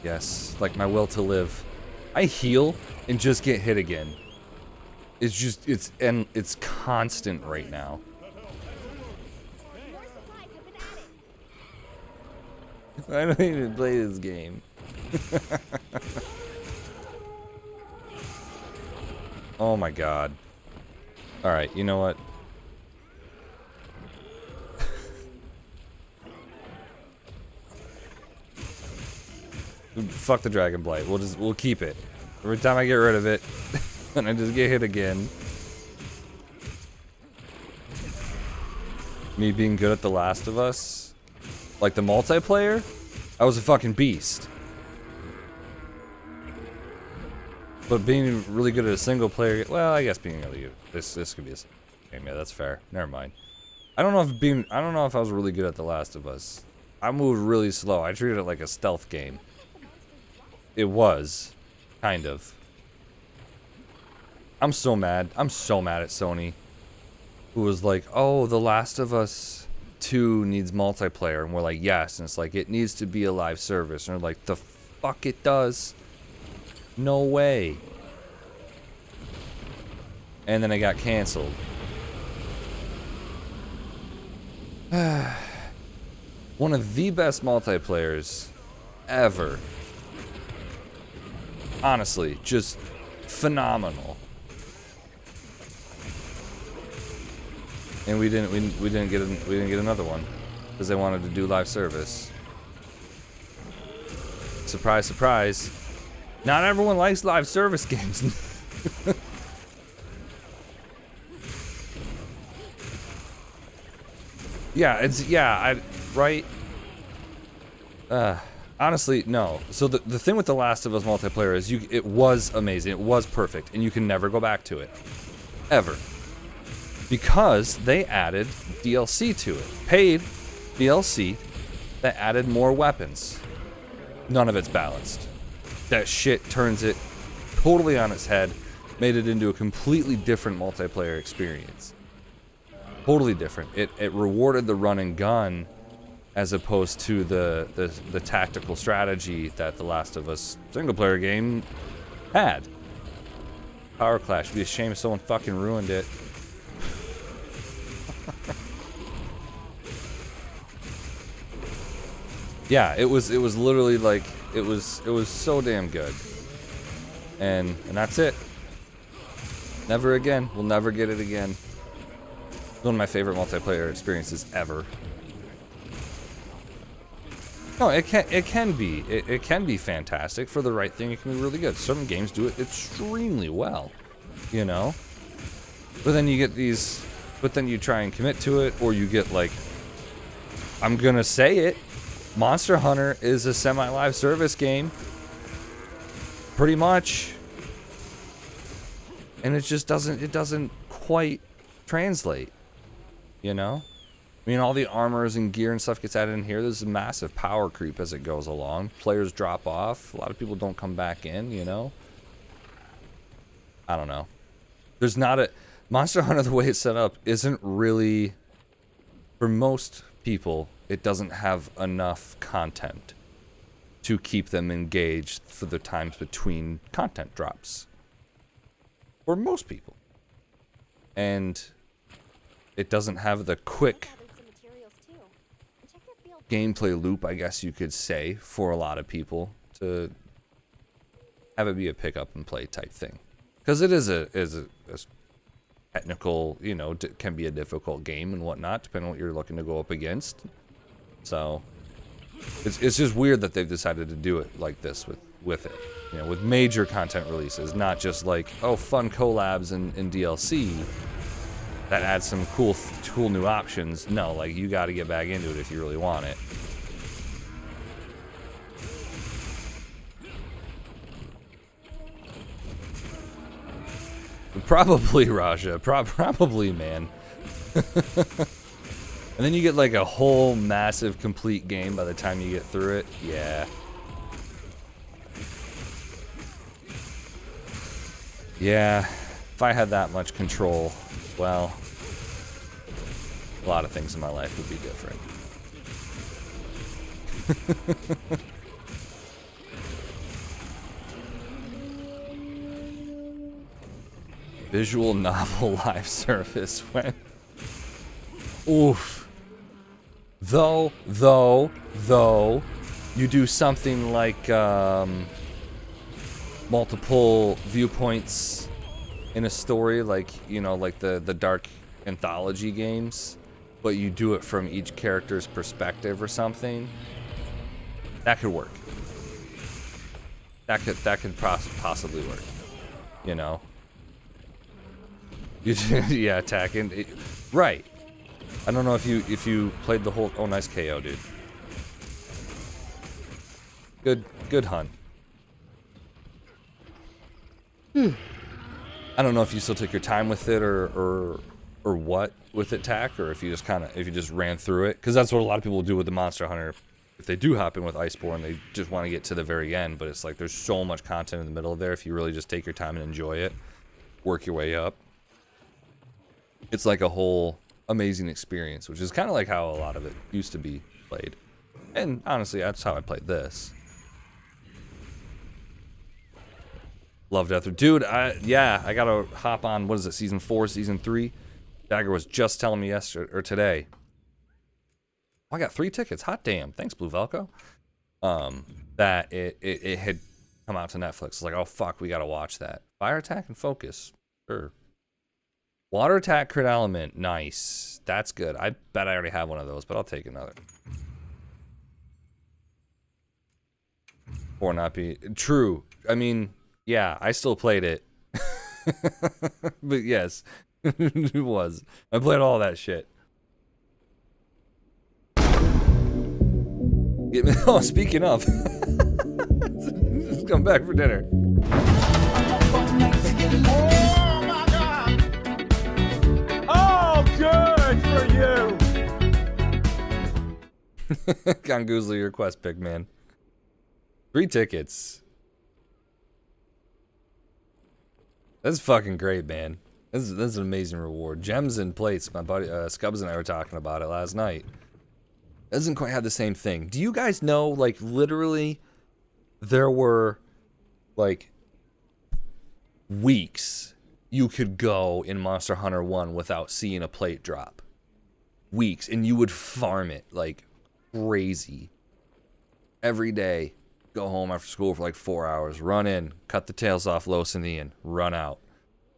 Yes, like my will to live. I heal and just get hit again. It's constant right now. More supplies have been added. I don't even play this game. Oh my god. Alright, you know what? Fuck the Dragon Blight. We'll keep it. Every time I get rid of it, and I just get hit again. Me being good at The Last of Us, like the multiplayer, I was a fucking beast. But being really good at a single player, well, I guess being really good. This could be a game. Yeah, that's fair. Never mind. I don't know if I was really good at The Last of Us. I moved really slow. I treated it like a stealth game. It was, kind of. I'm so mad. I'm so mad at Sony, who was like, "Oh, The Last of Us 2 needs multiplayer," and we're like, "Yes," and it's like it needs to be a live service, and they're like, "The fuck it does." No way. And then it got canceled. One of the best multiplayers ever. Honestly, just phenomenal. And we didn't get another one because they wanted to do live service. Surprise, surprise. Not everyone likes live service games. Right? Honestly, no. So the thing with The Last of Us multiplayer is it was amazing. It was perfect, and you can never go back to it. Ever. Because they added DLC to it. Paid DLC that added more weapons. None of it's balanced. That shit turns it totally on its head, made it into a completely different multiplayer experience. Totally different. It rewarded the run and gun as opposed to the tactical strategy that The Last of Us single player game had. Power Clash. It'd be a shame if someone fucking ruined it. Yeah, it was literally like it was so damn good. And that's it. Never again. We'll never get it again. One of my favorite multiplayer experiences ever. No, it can be fantastic for the right thing. It can be really good. Certain games do it extremely well, you know. But then you get these. But then you try and commit to it, or you get like. I'm gonna say it. Monster Hunter is a semi-live service game. Pretty much. And it just doesn't quite translate, you know? I mean, all the armors and gear and stuff gets added in here. There's a massive power creep as it goes along. Players drop off. A lot of people don't come back in, you know? I don't know. There's not a... Monster Hunter, the way it's set up, isn't really... For most people, it doesn't have enough content to keep them engaged for the times between content drops. For most people. And it doesn't have the quick gameplay loop, I guess you could say, for a lot of people to have it be a pick up and play type thing. Because it is a technical, you know, can be a difficult game and whatnot, depending on what you're looking to go up against. So it's just weird that they've decided to do it like this with it, you know, with major content releases, not just like, oh, fun collabs and DLC that adds some cool new options. No, like, you got to get back into it if you really want it. Probably, Raja. Probably, man. And then you get like a whole massive complete game by the time you get through it. Yeah. Yeah. If I had that much control, well, a lot of things in my life would be different. Visual novel live service when oof. Though you do something like multiple viewpoints in a story, like, you know, like the dark anthology games, but you do it from each character's perspective or something, that could work. That could possibly work, you know. Yeah, attacking. Right. I don't know if you played the whole. Oh, nice KO, dude. Good hunt. I don't know if you still took your time with it or what with it, Tack, or if you just ran through it, because that's what a lot of people do with the Monster Hunter. If they do hop in with Iceborne, they just want to get to the very end, but it's like there's so much content in the middle of there. If you really just take your time and enjoy it, work your way up, it's like a whole amazing experience, which is kind of like how a lot of it used to be played. And honestly, that's how I played this. Love Death. Dude, I gotta hop on, what is it, season 4, season 3? Dagger was just telling me yesterday, or today. Oh, I got 3 tickets, hot damn, thanks Blue Velcro. That it had come out to Netflix. It's like, oh fuck, we gotta watch that. Fire Attack and Focus, sure. Water Attack Crit Element, nice. That's good. I bet I already have one of those, but I'll take another. Or not be true. I mean, yeah, I still played it. But yes, it was. I played all that shit. Oh, speaking of, just come back for dinner. Good for you. Congoozler, your quest pick, man. 3 tickets. That's fucking great, man. This is an amazing reward. Gems and plates. My buddy Scubbs and I were talking about it last night. Doesn't quite have the same thing. Do you guys know, like, literally, there were, like, weeks you could go in Monster Hunter 1 without seeing a plate drop. Weeks. And you would farm it like crazy. Every day. Go home after school for like 4 hours. Run in. Cut the tails off Losinian. Run out.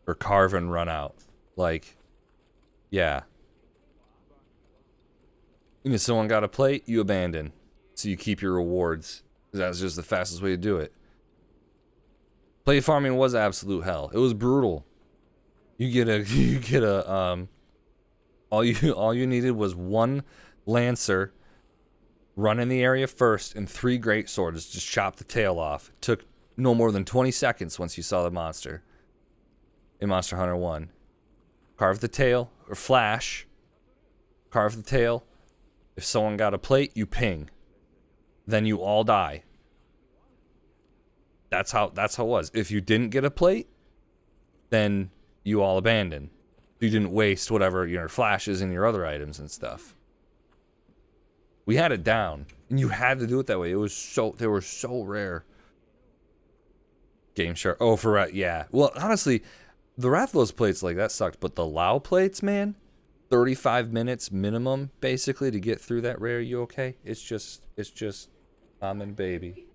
Or carve and run out. Like, yeah. And if someone got a plate, you abandon. So you keep your rewards. That's just the fastest way to do it. Plate farming was absolute hell. It was brutal. You get a all you needed was 1 Lancer, run in the area first, and 3 great swords. Just chop the tail off. It took no more than 20 seconds once you saw the monster. In Monster Hunter 1. Carve the tail, or flash. Carve the tail. If someone got a plate, you ping. Then you all die. That's how it was. If you didn't get a plate, then you all abandon. You didn't waste whatever your flashes and your other items and stuff. We had it down, and you had to do it that way. It was they were so rare. Game Shark. Oh, for yeah. Well, honestly, the Rathalos plates like that sucked, but the Lao plates, man, 35 minutes minimum basically to get through that rare. You okay? It's just common baby.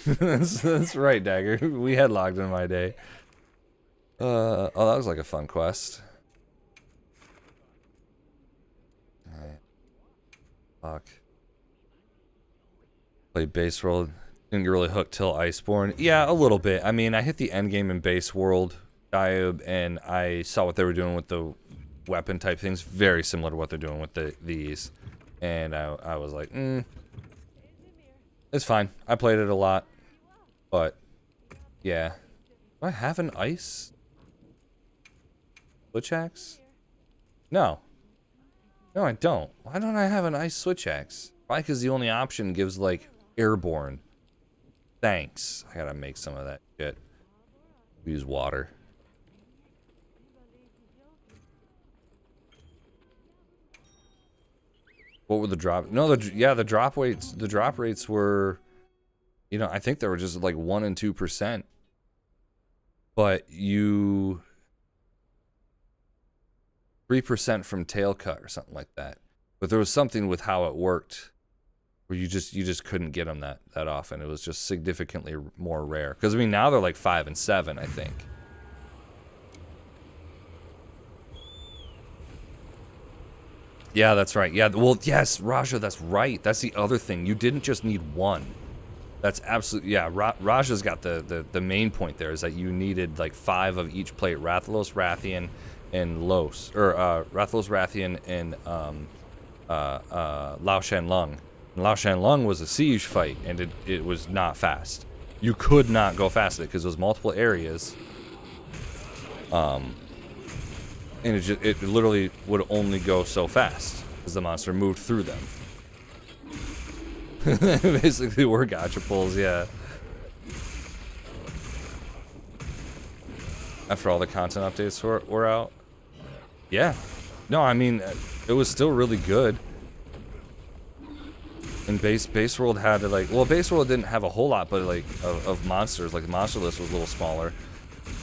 that's right, Dagger. We had logged in my day. Oh, that was like a fun quest. Alright. Fuck. Played Base World. Didn't get really hooked till Iceborne. Yeah, a little bit. I mean, I hit the end game in Base World, Diab, and I saw what they were doing with the weapon type things. Very similar to what they're doing with these. And I was like, it's fine. I played it a lot. But, yeah. Do I have an ice Switch axe? No. No, I don't. Why don't I have an ice switch axe? Probably because the only option gives, like, airborne. Thanks. I gotta make some of that shit. Use water. What were the drop? No, the drop rates. The drop rates were, you know, I think they were just like 1% and 2%. But you 3% from tail cut or something like that. But there was something with how it worked, where you just couldn't get them that often. It was just significantly more rare. Because I mean now they're like 5 and 7, I think. Yeah, that's right. Yeah, well, yes, Raja, that's right. That's the other thing. You didn't just need one. That's absolutely, yeah, Raja's got the main point there, is that you needed like 5 of each plate. Rathalos, Rathian, and Los. Or, Rathalos, Rathian, and, Lao Shan Lung. And Lao Shan Lung was a siege fight, and it was not fast. You could not go fast with it, because there was multiple areas. And it literally would only go so fast as the monster moved through them. Basically, were gotcha pulls, yeah. After all the content updates were out. Yeah. No, I mean, it was still really good. And Base World had to, like, well, Base World didn't have a whole lot, but like of monsters. Like the monster list was a little smaller.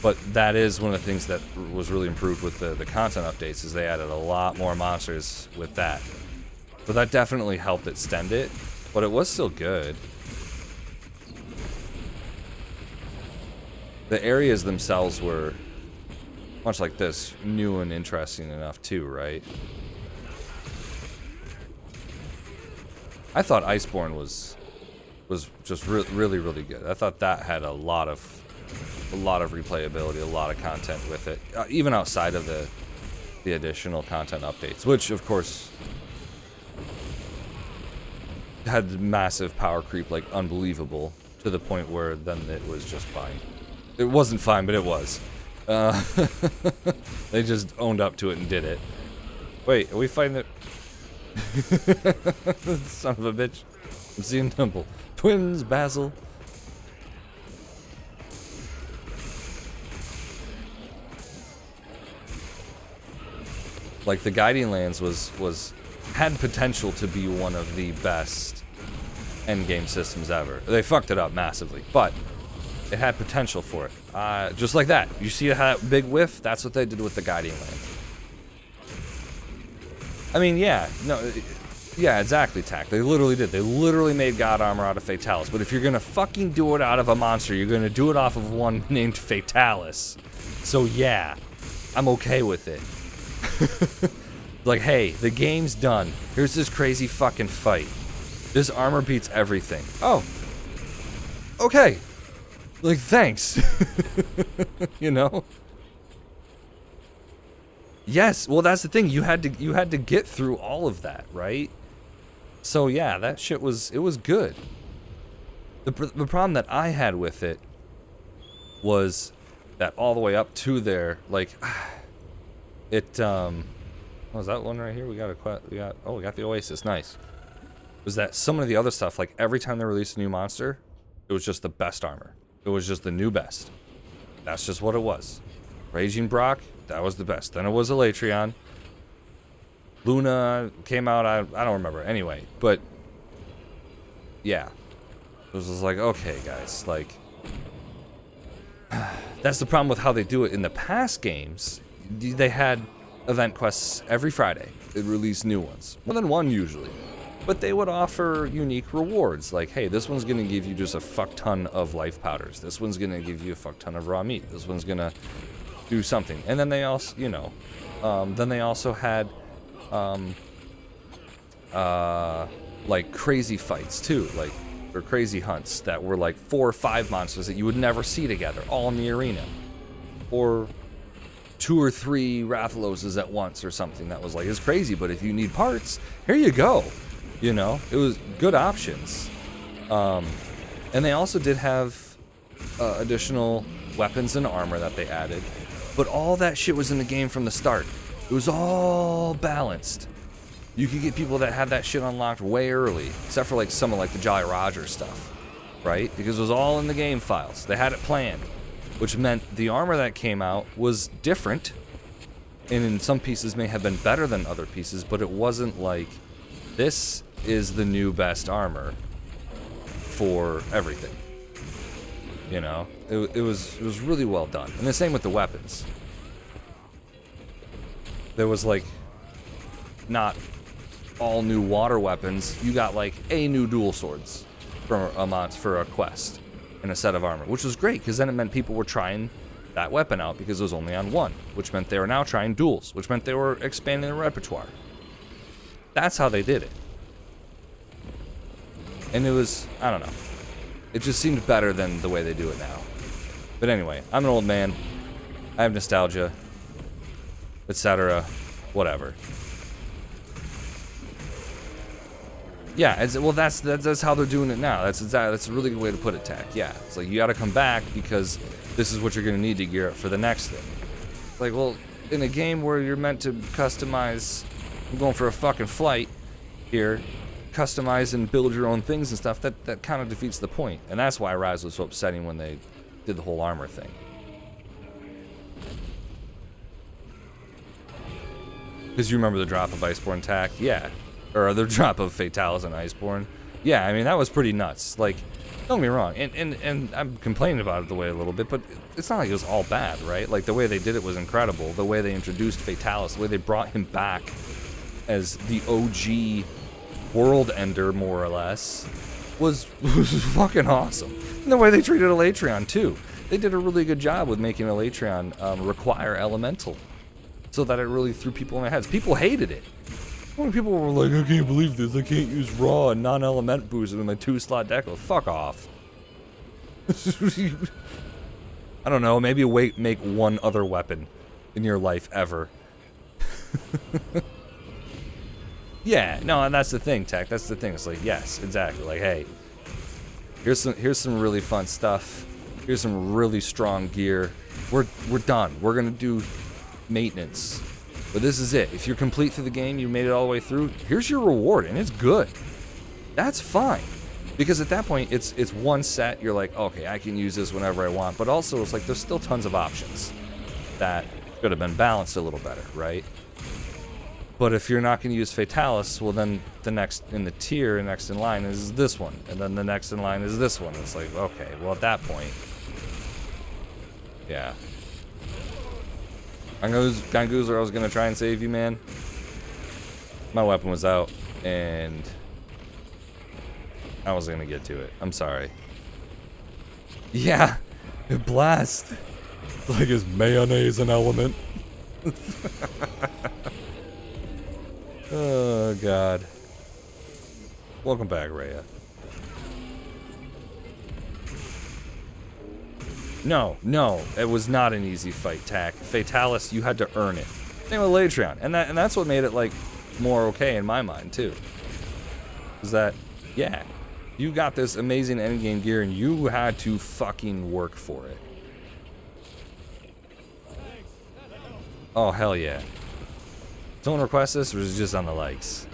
But that is one of the things that was really improved with the content updates, is they added a lot more monsters with that. So that definitely helped extend it, but it was still good. The areas themselves were, much like this, new and interesting enough too, right? I thought Iceborne was just really, really good. I thought that had a lot of replayability, a lot of content with it, even outside of the additional content updates, which of course had massive power creep, like unbelievable, to the point where then it was just fine. It wasn't fine, but it was. They just owned up to it and did it. Wait, are we fighting it? Son of a bitch. I'm seeing Temple. Twins, Basil. Like the Guiding Lands had potential to be one of the best endgame systems ever. They fucked it up massively, but it had potential for it. Just like that. You see that big whiff? That's what they did with the Guiding Lands. I mean, yeah, no, yeah, exactly, Tack. They literally did. They literally made God Armor out of Fatalis. But if you're gonna fucking do it out of a monster, you're gonna do it off of one named Fatalis. So yeah, I'm okay with it. Like, hey, the game's done. Here's this crazy fucking fight. This armor beats everything. Oh. Okay. Like, thanks. You know? Yes, well that's the thing. You had to get through all of that, right? So yeah, that shit was good. The problem that I had with it was that all the way up to there, like it what was that one right here? We got the Oasis, nice. Was that some of the other stuff, like every time they released a new monster, it was just the best armor. It was just the new best. That's just what it was. Raging Brock, that was the best. Then it was Elatrion. Luna came out, I don't remember. Anyway, but yeah. It was just like, okay, guys, like that's the problem with how they do it in the past games. They had event quests every Friday. They'd release new ones. More than one usually. But they would offer unique rewards, like, hey, this one's gonna give you just a fuck ton of life powders. This one's gonna give you a fuck ton of raw meat. This one's gonna do something. And then they also, you know, then they also had, like crazy fights too, like, or crazy hunts that were like 4 or 5 monsters that you would never see together, all in the arena. Or 2 or 3 Rathaloses at once or something that was like, it's crazy, but if you need parts, here you go. You know, it was good options. And they also did have additional weapons and armor that they added. But all that shit was in the game from the start. It was all balanced. You could get people that had that shit unlocked way early, except for like some of like the Jolly Roger stuff, right? Because it was all in the game files. They had it planned, which meant the armor that came out was different, and in some pieces may have been better than other pieces, but it wasn't like, this is the new best armor for everything. You know, it was really well done. And the same with the weapons. There was like not all new water weapons. You got like a new dual swords for a quest and a set of armor, which was great because then it meant people were trying that weapon out because it was only on one, which meant they were now trying duels, which meant they were expanding the repertoire. That's how they did it. And it was, I don't know. It just seemed better than the way they do it now. But anyway, I'm an old man. I have nostalgia, etc. Whatever. Yeah, well, that's how they're doing it now. That's a really good way to put it, Tech. Yeah, it's like you got to come back because this is what you're gonna need to gear up for the next thing. Like, well, in a game where you're meant to customize, I'm going for a fucking flight here. Customize and build your own things and stuff, that kind of defeats the point. And that's why Rise was so upsetting when they did the whole armor thing. Because you remember the drop of Iceborne Tack? Yeah. Or the drop of Fatalis and Iceborne? Yeah, I mean, that was pretty nuts. Like, don't get me wrong, and I'm complaining about it the way a little bit, but it's not like it was all bad, right? Like, the way they did it was incredible. The way they introduced Fatalis, the way they brought him back as the OG world ender, more or less, was fucking awesome. And the way they treated Elytron too. They did a really good job with making Elytron require elemental, so that it really threw people in their heads. People hated it. When people were like, I can't believe this, I can't use raw and non-element boosters in my 2-slot deck. Well, fuck off. I don't know, maybe make one other weapon in your life ever. Yeah, no, and that's the thing, Tech. That's the thing. It's like, yes, exactly. Like, hey, here's some really fun stuff. Here's some really strong gear. We're done. We're gonna do maintenance, but this is it. If you're complete through the game, you made it all the way through. Here's your reward, and it's good. That's fine, because at that point, it's one set. You're like, okay, I can use this whenever I want. But also, it's like there's still tons of options that could have been balanced a little better, right? But if you're not going to use Fatalis, well then the next in the tier, next in line is this one. And then the next in line is this one. It's like, okay, well at that point, yeah. Ganguzer, I was going to try and save you, man. My weapon was out, and I wasn't going to get to it. I'm sorry. Yeah, it blasts. Like, is mayonnaise an element? Oh, God. Welcome back, Rhea. No, it was not an easy fight, Tack. Fatalis, you had to earn it. Same with Elytron, and that's what made it, like, more okay in my mind, too. Is that, yeah, you got this amazing endgame gear, and you had to fucking work for it. Oh, hell yeah. Someone request this, or is it just on the likes?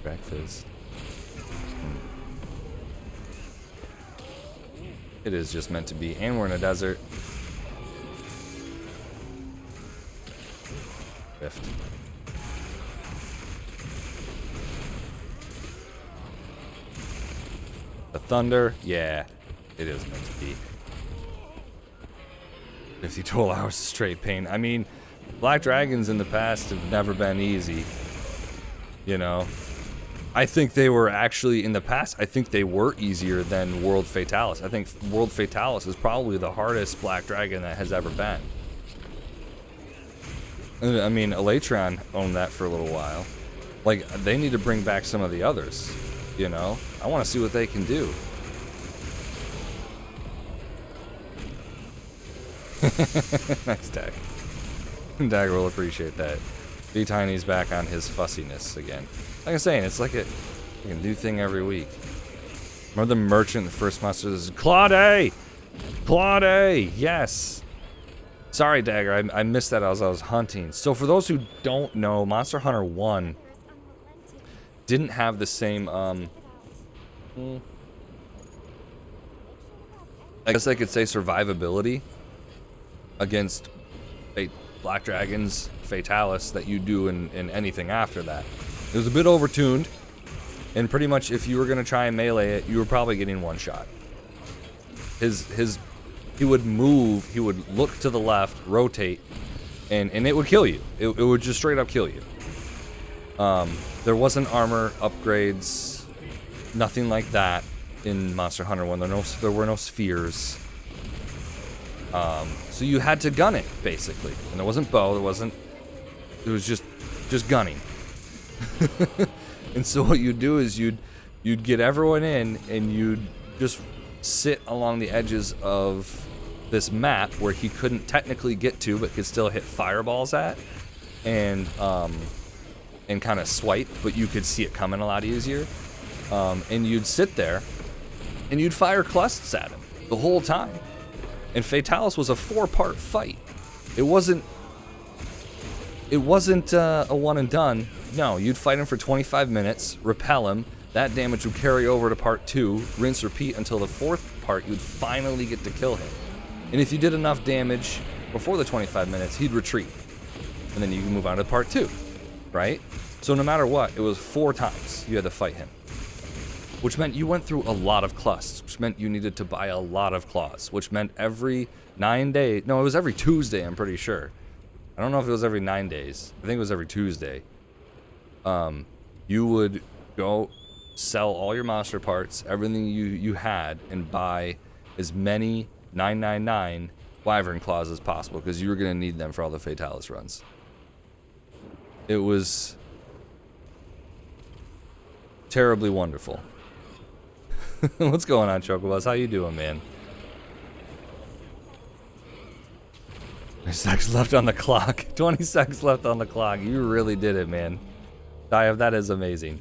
Breakfast. It is just meant to be, and we're in a desert. Rift. The thunder, yeah, it is meant to be. 50 total hours of straight pain. I mean, Black Dragons in the past have never been easy. You know, I think they were actually, in the past, I think they were easier than World Fatalis. I think World Fatalis is probably the hardest Black Dragon that has ever been. I mean, Elytron owned that for a little while. Like, they need to bring back some of the others, you know? I want to see what they can do. Nice, Dag. Dagger will appreciate that. B Tiny's back on his fussiness again. Like I'm saying, it's like a new thing every week. Remember the merchant, the first monster? This is Claude! Claude! Yes! Sorry, Dagger, I missed that as I was hunting. So for those who don't know, Monster Hunter 1 There's unrelenting. didn't have the same, I guess I could say survivability against Black Dragons, Fatalis, that you do in anything after that. It was a bit overtuned, and pretty much if you were going to try and melee it, you were probably getting one shot. He would move, he would look to the left, rotate, and it would kill you. It would just straight up kill you. There wasn't armor upgrades, nothing like that in Monster Hunter 1. There were no spheres. So you had to gun it, basically. And there wasn't bow, it was just gunning. And so what you'd do is you'd get everyone in, and you'd just sit along the edges of this map where he couldn't technically get to, but could still hit fireballs at, and kind of swipe, but you could see it coming a lot easier. And you'd sit there, and you'd fire clusts at him the whole time. And Fatalis was a 4-part fight. It wasn't a one and done. No, you'd fight him for 25 minutes, repel him. That damage would carry over to part 2, rinse, repeat until the 4th part you'd finally get to kill him. And if you did enough damage before the 25 minutes, he'd retreat. And then you can move on to part 2, right? So no matter what, it was 4 times you had to fight him. Which meant you went through a lot of clusts, which meant you needed to buy a lot of claws, which meant every 9 days, no, it was every Tuesday, I'm pretty sure. I don't know if it was every 9 days. I think it was every Tuesday. You would go sell all your monster parts, everything you had, and buy as many 999 wyvern claws as possible, because you were going to need them for all the Fatalis runs. It was terribly wonderful. What's going on, Chocobos? How you doing, man? There's seconds left on the clock. 20 seconds left on the clock. You really did it, man. Dive, that is amazing.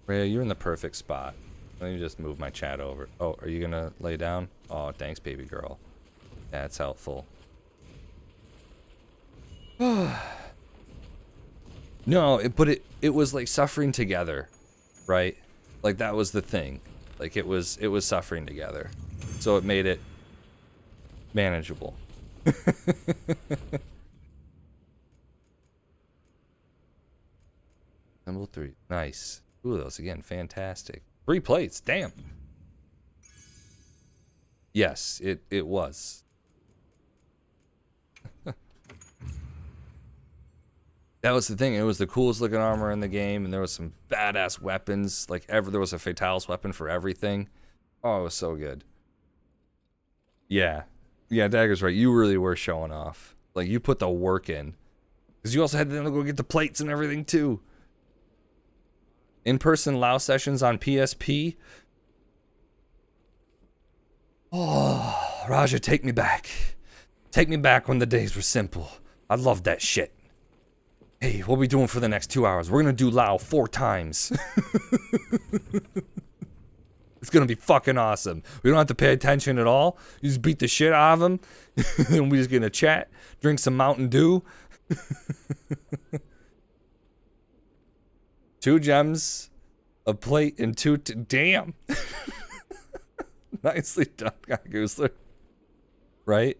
Rhea, you're in the perfect spot. Let me just move my chat over. Oh, are you gonna lay down? Oh, thanks, baby girl. That's helpful. No, but it was like suffering together, right? Like that was the thing. Like it was suffering together. So it made it manageable. Number 3. Nice. Ooh, those again, fantastic. 3 plates, damn. Yes, it was. That was the thing. It was the coolest looking armor in the game, and there was some badass weapons. Like there was a Fatalis weapon for everything. Oh, it was so good. Yeah, Dagger's right. You really were showing off. Like you put the work in, because you also had to go get the plates and everything too. In-person LAO sessions on PSP. Oh, Raja, take me back. Take me back when the days were simple. I loved that shit. Hey, what are we doing for the next 2 hours? We're gonna do LAO 4 times. It's gonna be fucking awesome. We don't have to pay attention at all. You just beat the shit out of them. And we're just gonna chat, drink some Mountain Dew. 2 gems, a plate, and 2... Damn! Nicely done, Goosler. Right?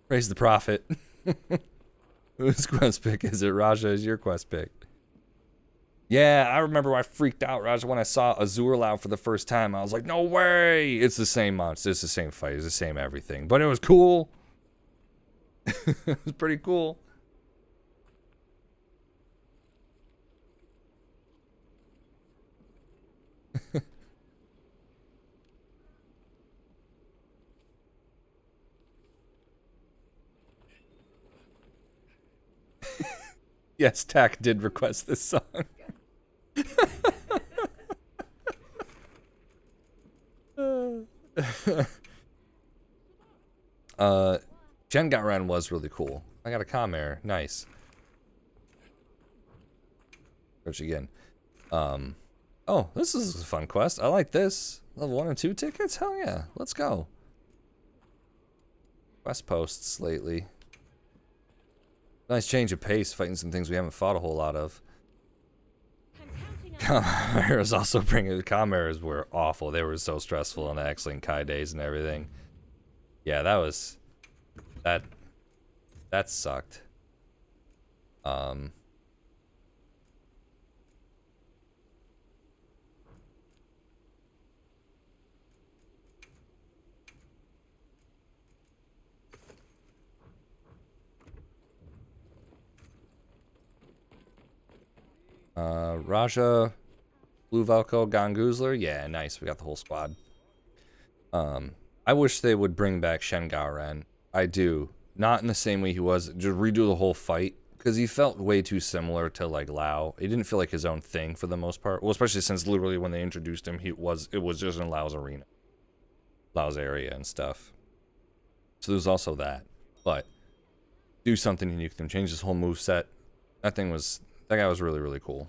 Praise the prophet. Whose quest pick is it? Raja is your quest pick. Yeah, I remember I freaked out, Raja, when I saw Azur LAO for the first time. I was like, no way! It's the same monster, it's the same fight, it's the same everything. But it was cool. It was pretty cool. Yes, Tack did request this song. Shengaran was really cool. I got a comm error. Nice. Search again. Oh, this is a fun quest. I like this. Level 1 and 2 tickets? Hell yeah. Let's go. Quest posts lately. Nice change of pace, fighting some things we haven't fought a whole lot of. Comm errors also comm errors were awful. They were so stressful on the X-Link Kai days and everything. Yeah, that sucked. Raja, Blue Velko, Ganguzler. Yeah, nice. We got the whole squad. I wish they would bring back Shengaran. I do. Not in the same way he was. Just redo the whole fight. Because he felt way too similar to, like, Lao. He didn't feel like his own thing for the most part. Well, especially since literally when they introduced him, it was just in Lao's arena. Lao's area and stuff. So there's also that. But do something unique with him. Change his whole moveset. That guy was really, really cool.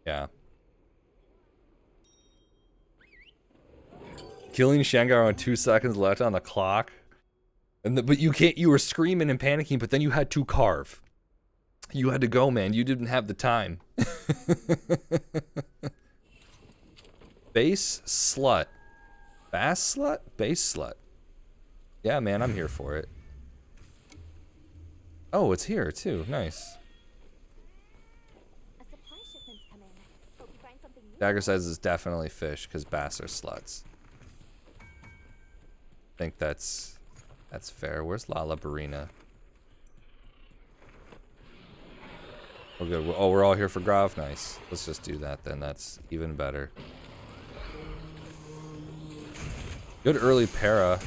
Yeah. Killing Shengar on 2 seconds left on the clock. But you were screaming and panicking, but then you had to carve. You had to go, man. You didn't have the time. Base slut. Bass slut? Base slut. Yeah, man, I'm here for it. Oh, it's here, too. Nice. A supply shipment's come in. Hope you find something new. Dagger size is definitely fish, because bass are sluts. I think that's fair. Where's Lala Barina? Oh, good. Oh, we're all here for Grav? Nice. Let's just do that then. That's even better. Good early para.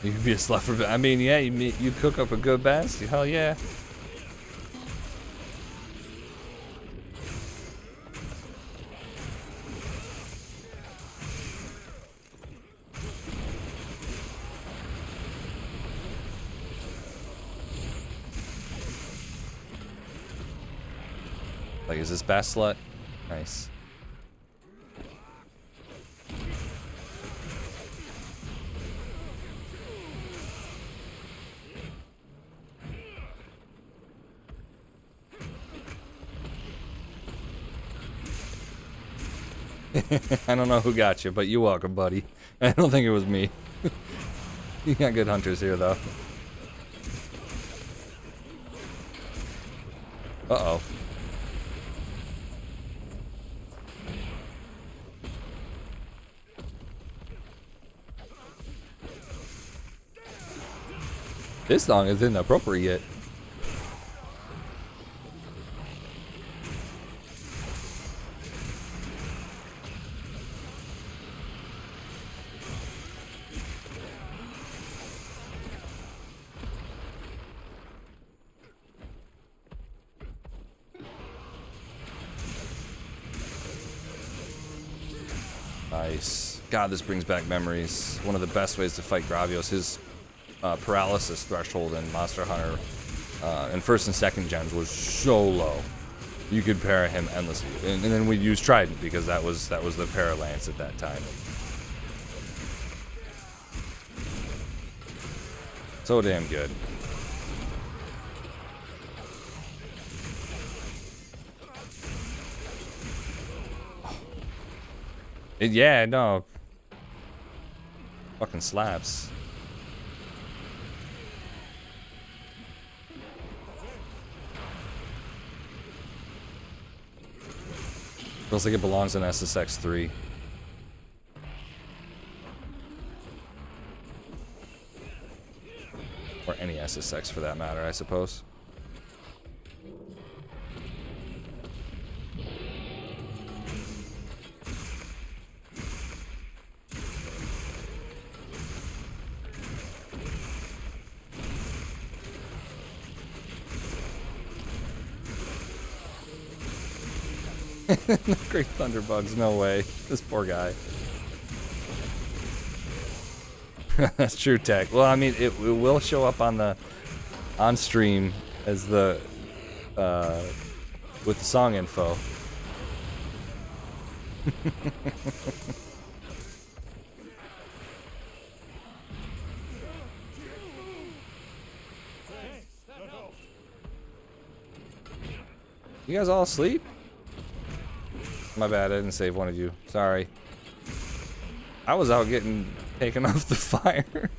You can be a slut for... I mean, yeah, you cook up a good bass. Hell yeah. Like, is this bass slut? Nice. I don't know who got you, but you're welcome, buddy. I don't think it was me. You got good hunters here, though. Uh-oh. This song is inappropriate. Nice. God, this brings back memories. One of the best ways to fight Gravios. His paralysis threshold in Monster Hunter in first and second gens was so low. You could para him endlessly. And then we used Trident because that was the Paralance at that time. So damn good. Yeah, no. Fucking slaps. Feels like it belongs in SSX 3. Or any SSX for that matter, I suppose. Great thunderbugs, no way. This poor guy. That's true tech. Well, I mean, it will show up on stream as the with the song info. You guys all asleep? My bad, I didn't save one of you. Sorry. I was out getting taken off the fire.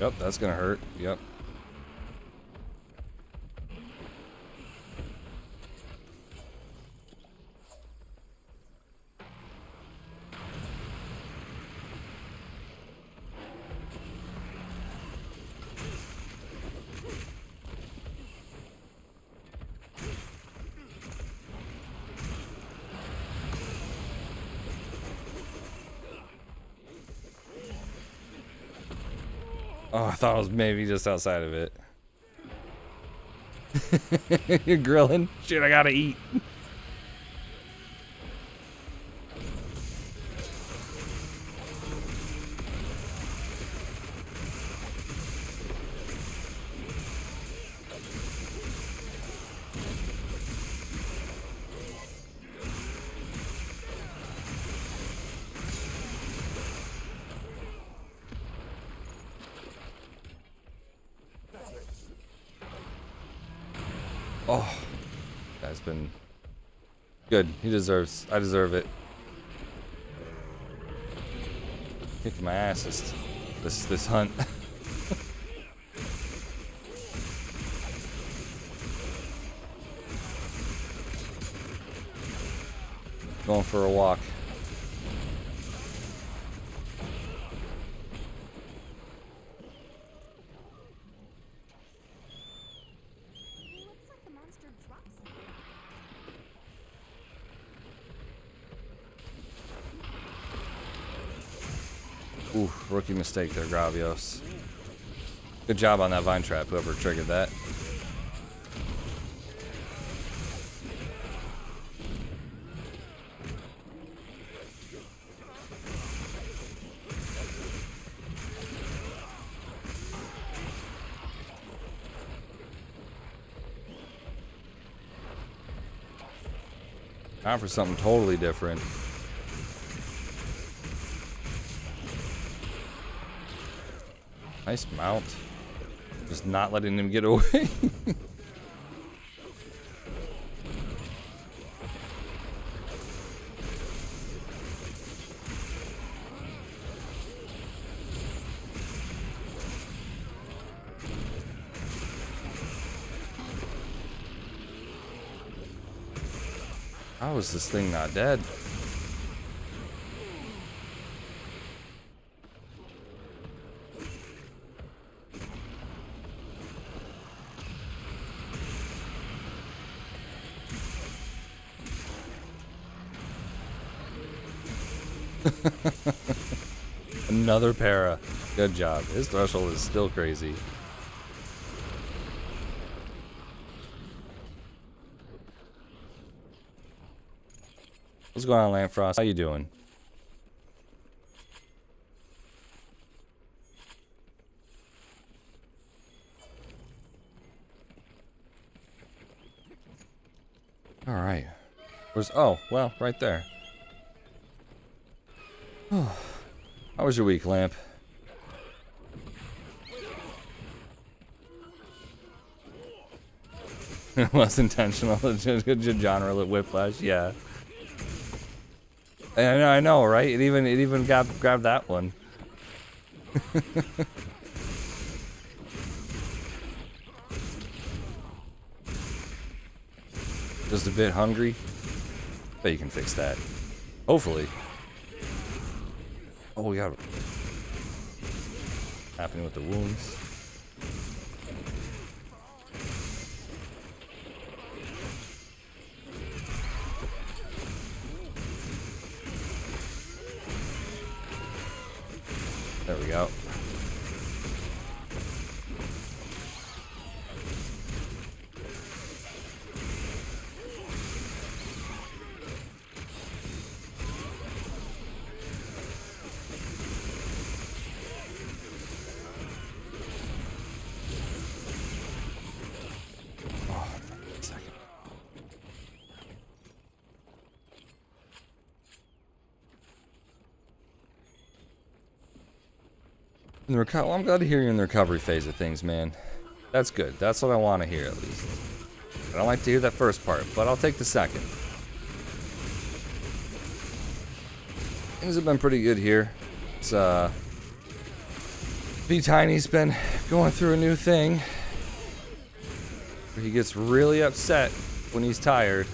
Yep, that's gonna hurt. Yep. Oh, I thought it was maybe just outside of it. You're grilling? Shit, I gotta eat. Oh, that's been good. I deserve it. Kicking my ass this hunt. Going for a walk. Looks like the monster dropped something. Ooh, rookie mistake there, Gravios. Good job on that vine trap, whoever triggered that. Time for something totally different. Nice mount. Just not letting him get away. How is this thing not dead? Another para. Good job. His threshold is still crazy. What's going on, Landfrost? How you doing? All right. Where's? Oh, well, right there. How was your week, Lamp? It was intentional. Just genre lit whiplash. Yeah. I know, right? It even grabbed that one. Just a bit hungry. Bet you can fix that. Hopefully. Oh, we got happening with the wounds. There we go. Well, I'm glad to hear you're in the recovery phase of things, man. That's good. That's what I want to hear, at least. I don't like to hear that first part, but I'll take the second. Things have been pretty good here. It's, B-Tiny's been going through a new thing. Where he gets really upset when he's tired.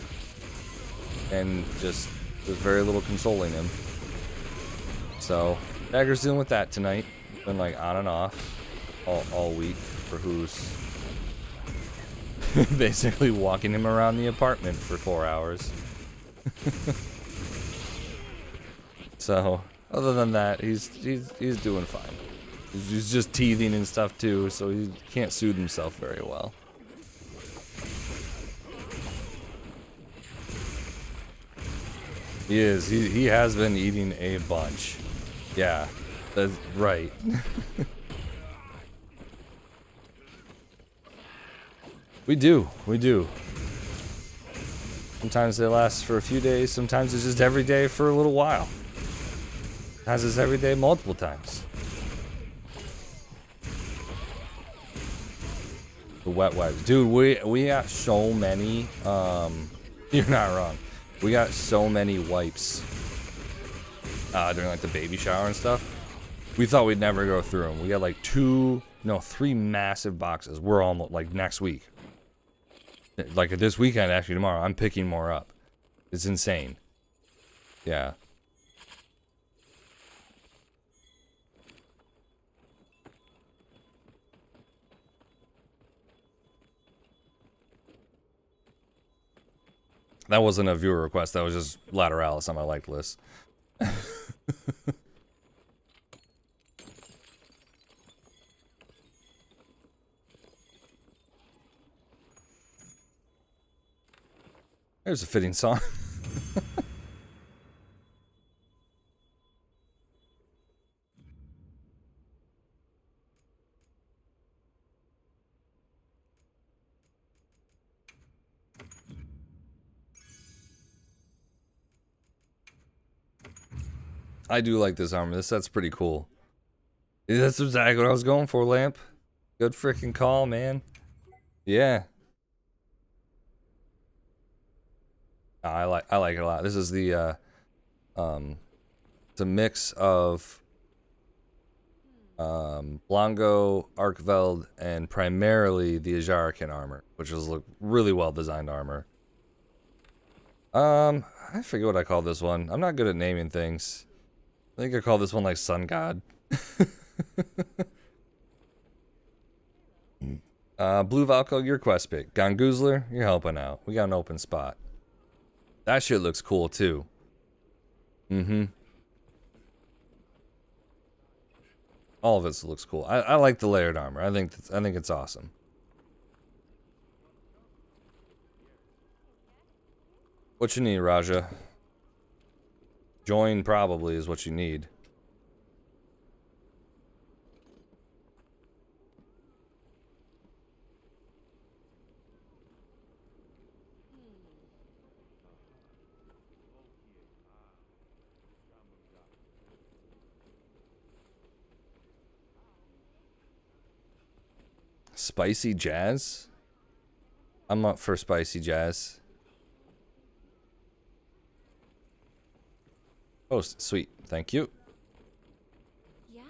And just, there's very little consoling him. So, Dagger's dealing with that tonight. Been like on and off all week for who's basically walking him around the apartment for 4 hours. So other than that, he's doing fine. He's just teething and stuff too, so he can't soothe himself very well. He is. He has been eating a bunch. Yeah. That's right. We do. Sometimes they last for a few days, sometimes it's just every day for a little while. Sometimes it's every day multiple times. The wet wipes. Dude, we got so many, you're not wrong. We got so many wipes during like the baby shower and stuff. We thought we'd never go through them. We got like 3 massive boxes. We're almost like next week. Like this weekend, actually tomorrow, I'm picking more up. It's insane. Yeah. That wasn't a viewer request. That was just Lateralis on my liked list. There's a fitting song. I do like this armor. This set's pretty cool. That's exactly what I was going for, Lamp. Good freaking call, man. Yeah. I like it a lot. This is the it's a mix of Blango, Arkveld, and primarily the Ajarakan armor, which is a really well designed armor. I forget what I call this one. I'm not good at naming things. I think I call this one like Sun God. Blue Valko, your quest pick. Gongoozler, you're helping out. We got an open spot. That shit looks cool too. Mm-hmm. All of it looks cool. I like the layered armor. I think it's awesome. What you need, Raja? Join probably is what you need. Spicy jazz? I'm up for spicy jazz. Oh, sweet. Thank you. Yeah.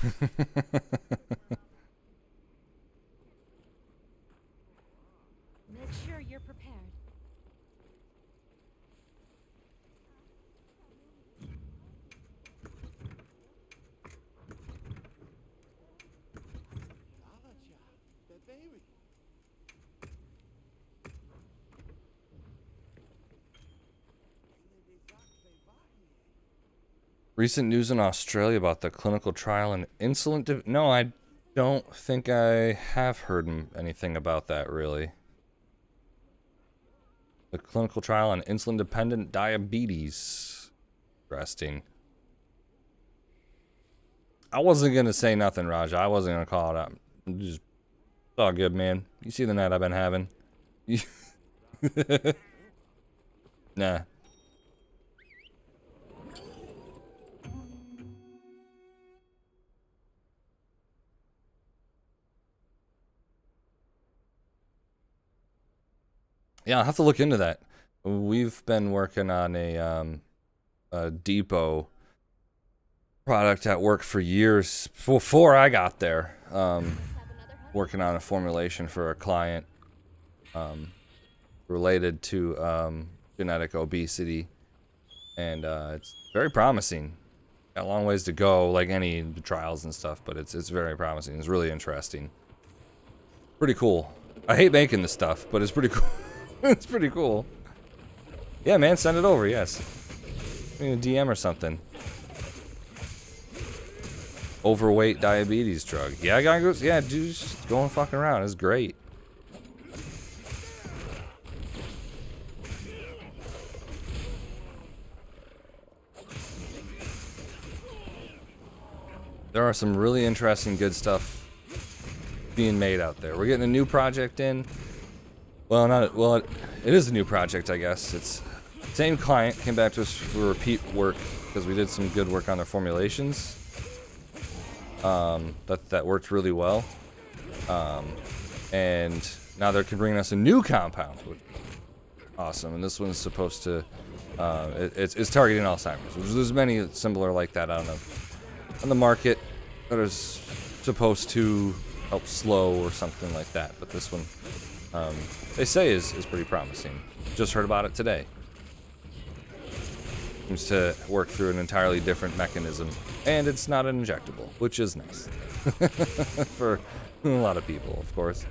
Make sure you're prepared. The baby. Recent news in Australia about the clinical trial and insulin. No, I don't think I have heard anything about that really. The clinical trial on insulin-dependent diabetes. Interesting. I wasn't gonna say nothing, Raj. I wasn't gonna call it out. Just, it's all good, man. You see the night I've been having. Nah. Yeah, I'll have to look into that. We've been working on a depot product at work for years before I got there. Working on a formulation for a client related to genetic obesity, and it's very promising. Got a long ways to go, like any trials and stuff, but it's very promising. It's really interesting. Pretty cool. I hate making this stuff, but it's pretty cool. It's pretty cool. Yeah, man, send it over. Yes, maybe a DM or something. Overweight diabetes drug. Yeah, I gotta go. Yeah, dude, just going fucking around. It's great. There are some really interesting, good stuff being made out there. We're getting a new project in. Well, it is a new project, I guess. It's same client came back to us for repeat work because we did some good work on their formulations. That worked really well. And now they're bringing us a new compound. Awesome. And this one's supposed to, it's targeting Alzheimer's. There's many similar like that on the market that is supposed to help slow or something like that. But this one, they say is pretty promising. Just heard about it today. Seems to work through an entirely different mechanism, and it's not an injectable, which is nice for a lot of people, of course.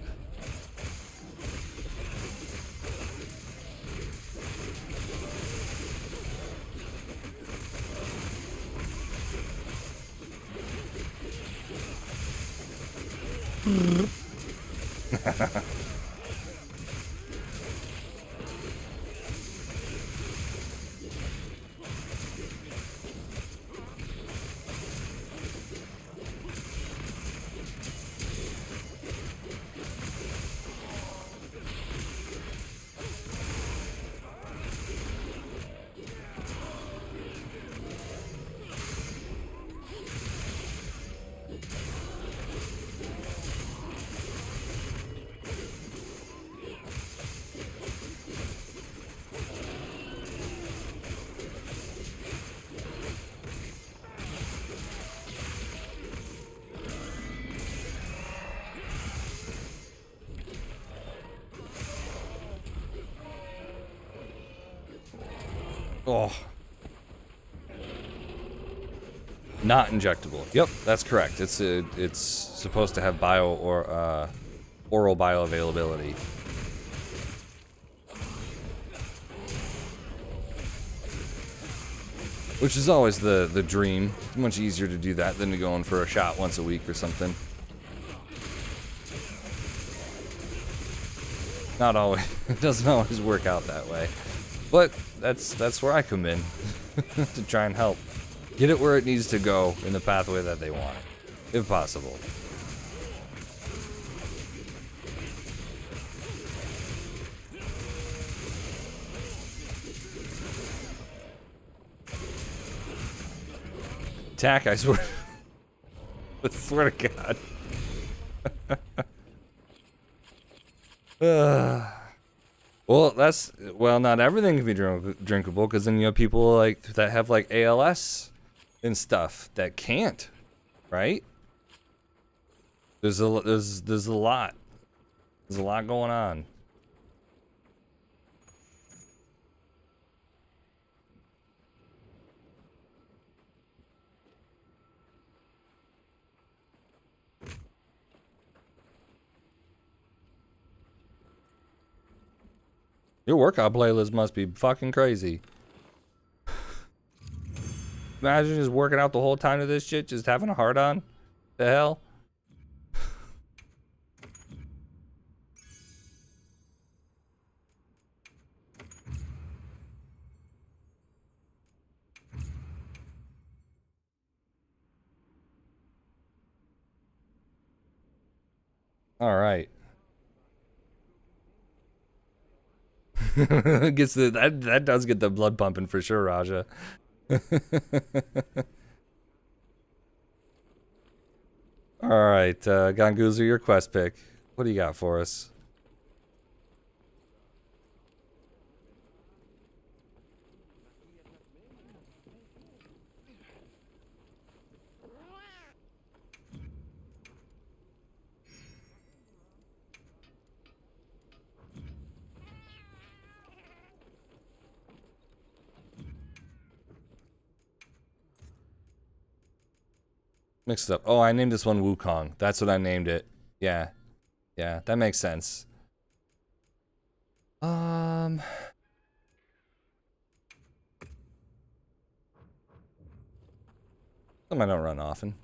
Oh. Not injectable. Yep, that's correct. It's supposed to have oral bioavailability. Which is always the dream. It's much easier to do that than to go in for a shot once a week or something. Not always. It doesn't always work out that way. But that's where I come in to try and help get it where it needs to go in the pathway that they want it, if possible. Tack, I swear. I swear to God. Well, not everything can be drinkable, because then you have people like that have like ALS and stuff that can't, right? There's a lot. There's a lot going on. Your workout playlist must be fucking crazy. Imagine just working out the whole time to this shit, just having a heart on. The hell? All right. Gets the that does get the blood pumping for sure, Raja. All right, Ganguzer, your quest pick. What do you got for us? Mixed up. Oh, I named this one Wukong. That's what I named it. Yeah. Yeah, that makes sense. Them I don't run often.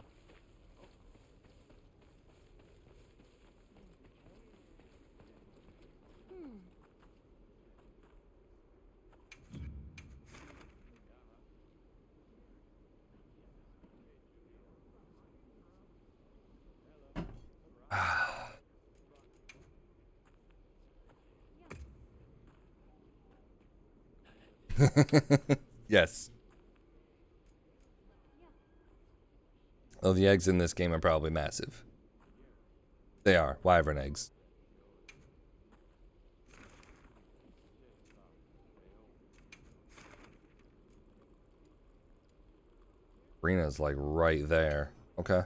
Yes. Oh, the eggs in this game are probably massive. They are. Wyvern eggs. Arena's like right there. Okay.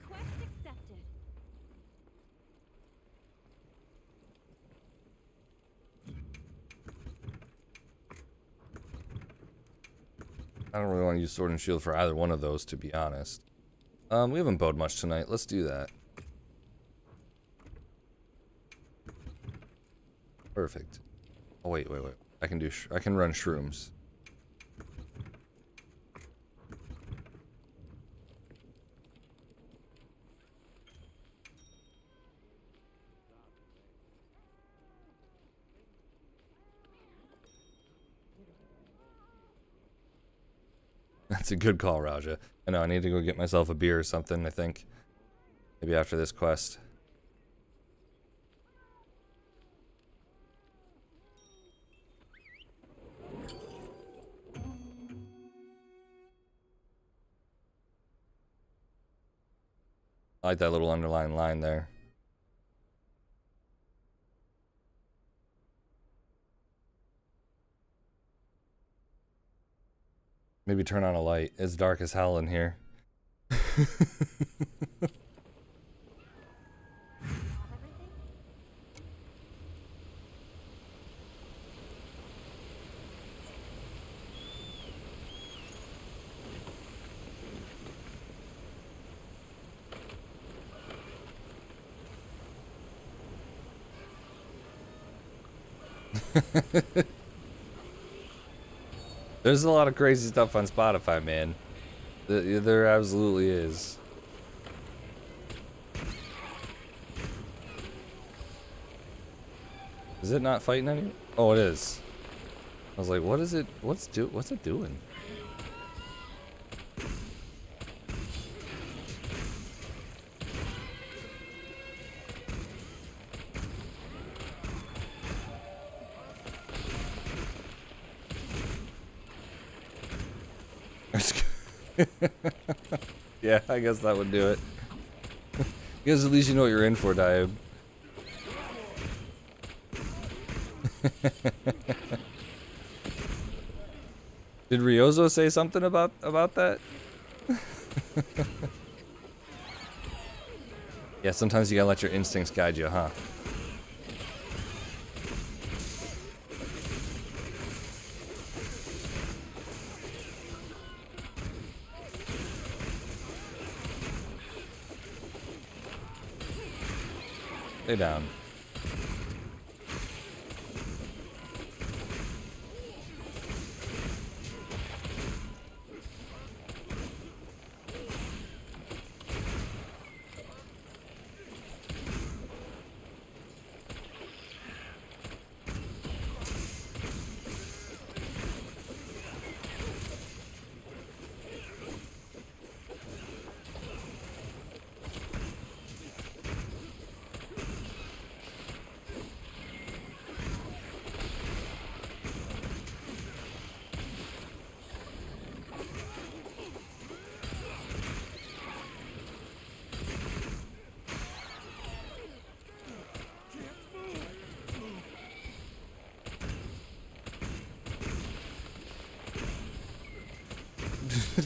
Quest accepted. I don't really want to use Sword and Shield for either one of those, to be honest. We haven't bowed much tonight. Let's do that. Perfect. Oh, wait. I can run shrooms. That's a good call, Raja. I know, I need to go get myself a beer or something, I think. Maybe after this quest. I like that little underlying line there. Maybe turn on a light. It's dark as hell in here. There's a lot of crazy stuff on Spotify, man. There absolutely is. Is it not fighting any? Oh, it is. I was like, what is it? What's it doing? Yeah, I guess that would do it. Because at least you know what you're in for, Diab. Did Ryozo say something about that? Yeah, sometimes you gotta let your instincts guide you, huh? Stay down.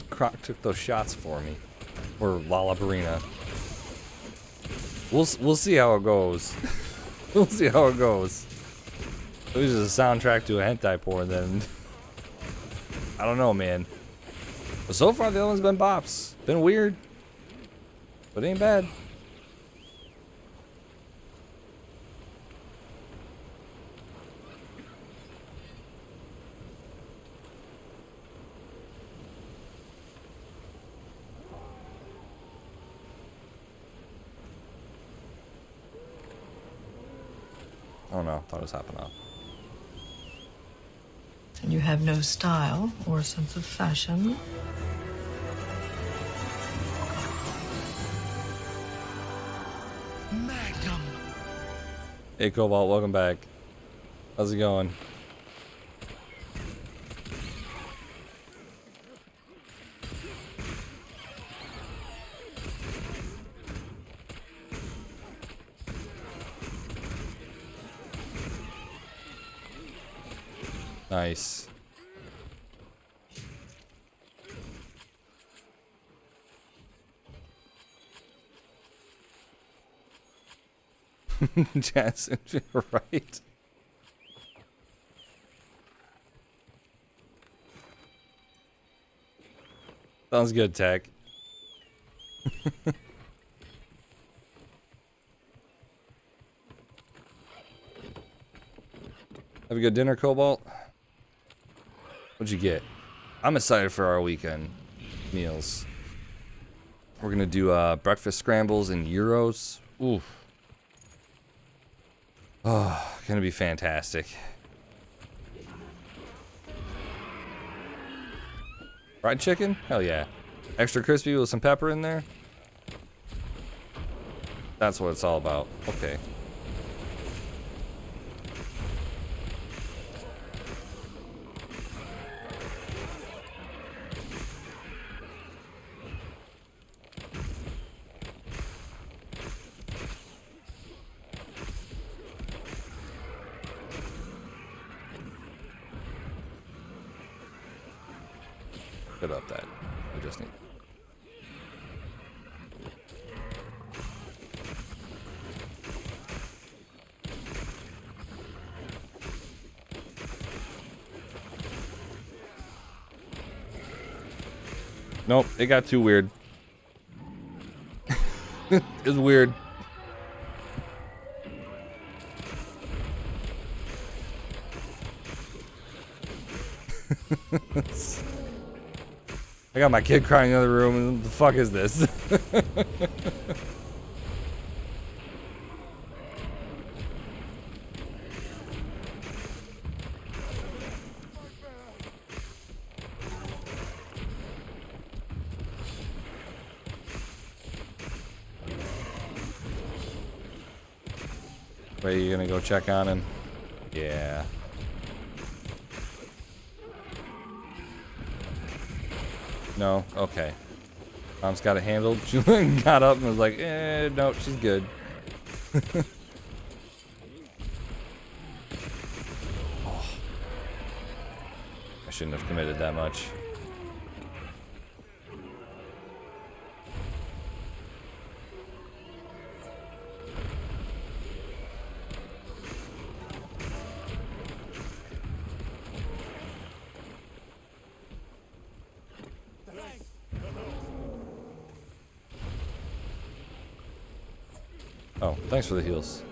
Croc took those shots for me. Or Lollabarina. We'll see how it goes. We'll see how it goes. It was just a soundtrack to a hentai porn, then I don't know, man. But so far the other one's been bops. Been weird. But it ain't bad. Oh no, thought it was hopping off. And you have no style or sense of fashion. Magnum. Hey Cobalt, welcome back. How's it going? Nice. Jackson, right? Sounds good, Tech. Have a good dinner, Cobalt. What'd you get? I'm excited for our weekend meals. We're gonna do breakfast scrambles and gyros. Ooh. Oh, gonna be fantastic. Fried chicken? Hell yeah. Extra crispy with some pepper in there? That's what it's all about. Okay. Put up that. We just need. Nope, it got too weird. It's weird. I got my kid crying in the other room, and what the fuck is this? Wait, you gonna go check on him? Yeah. No? Okay. Mom's got it handled. She got up and was like, no, she's good. Oh. I shouldn't have committed that much. Oh, thanks for the heals.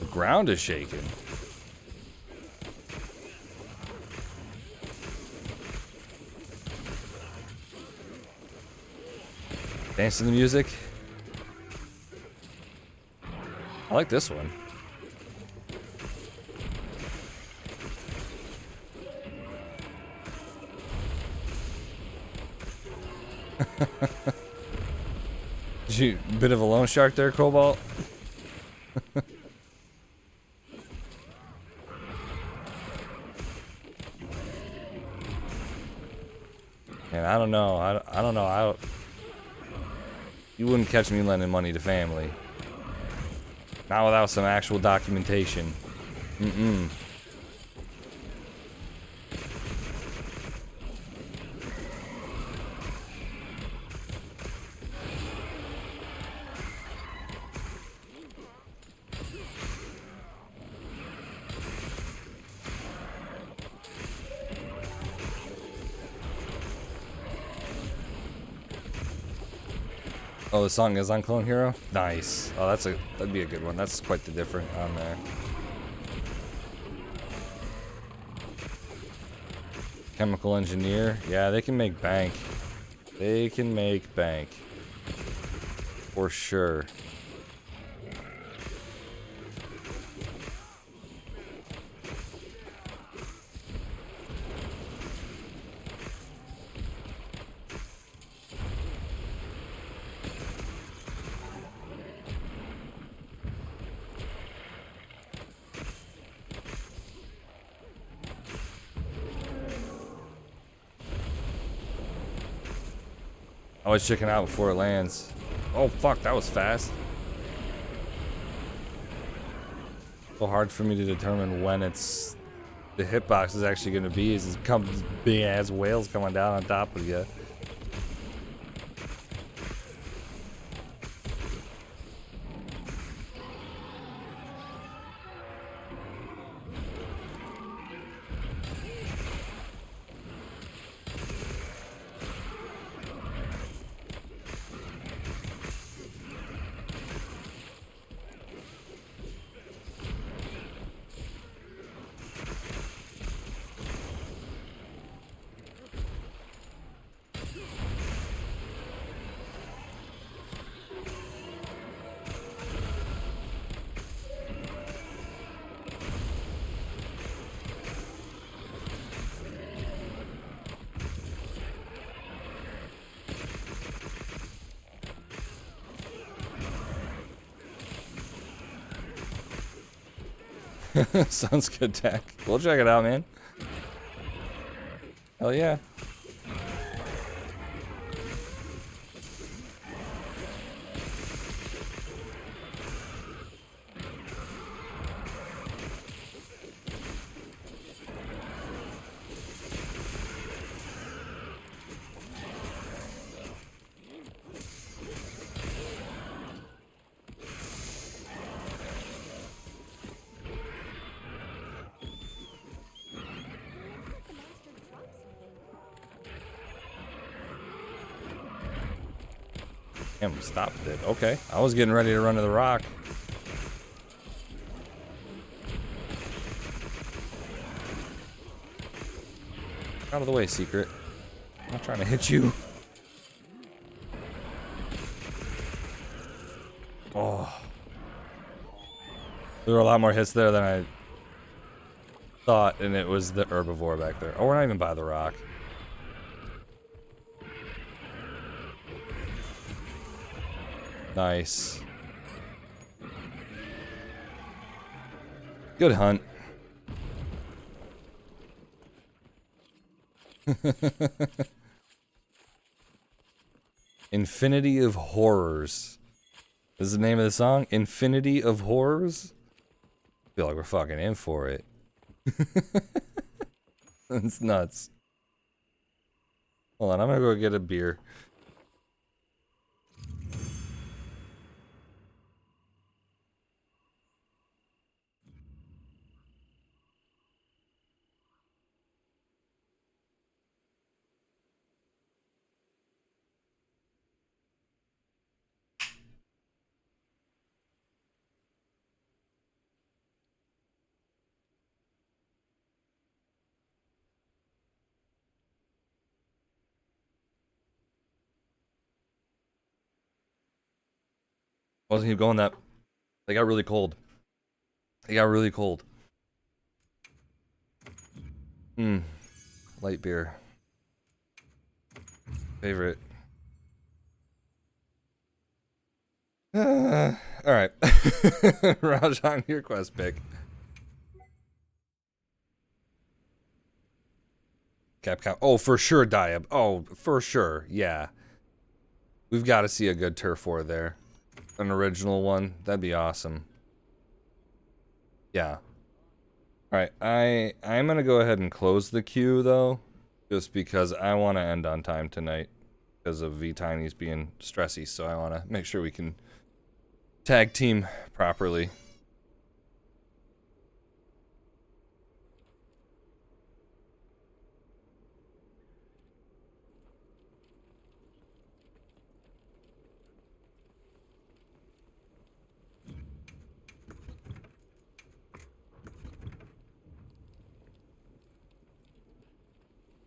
The ground is shaking. Dance to the music. I like this one. Bit of a loan shark there, Cobalt. And I don't know. I don't know. You wouldn't catch me lending money to family. Not without some actual documentation. Mm-mm. Oh, the song is on Clone Hero? Nice. Oh, that'd be a good one. That's quite the different on there. Chemical engineer. Yeah, they can make bank. They can make bank. For sure. Always checking out before it lands. Oh fuck, that was fast. So hard for me to determine when it's the hitbox is actually gonna be as it comes big ass whales coming down on top of you. Sounds good, tech. We'll check it out, man. Hell yeah. Damn, stopped it. Okay. I was getting ready to run to the rock. Out of the way, secret. I'm not trying to hit you. Oh. There were a lot more hits there than I thought, and it was the herbivore back there. Oh, we're not even by the rock. Nice. Good hunt. Infinity of Horrors. This is the name of the song? Infinity of Horrors? I feel like we're fucking in for it. That's nuts. Hold on, I'm gonna go get a beer. Wasn't keep going that. They got really cold. They got really cold. Light beer. Favorite. All right. Rajan, your quest pick. Capcom. Oh, for sure, Diab. Oh, for sure. Yeah. We've got to see a good turf war there. An original one. That'd be awesome. Yeah. Alright, I'm going to go ahead and close the queue, though. Just because I want to end on time tonight. Because of V-Tiny's being stressy. So I want to make sure we can tag team properly.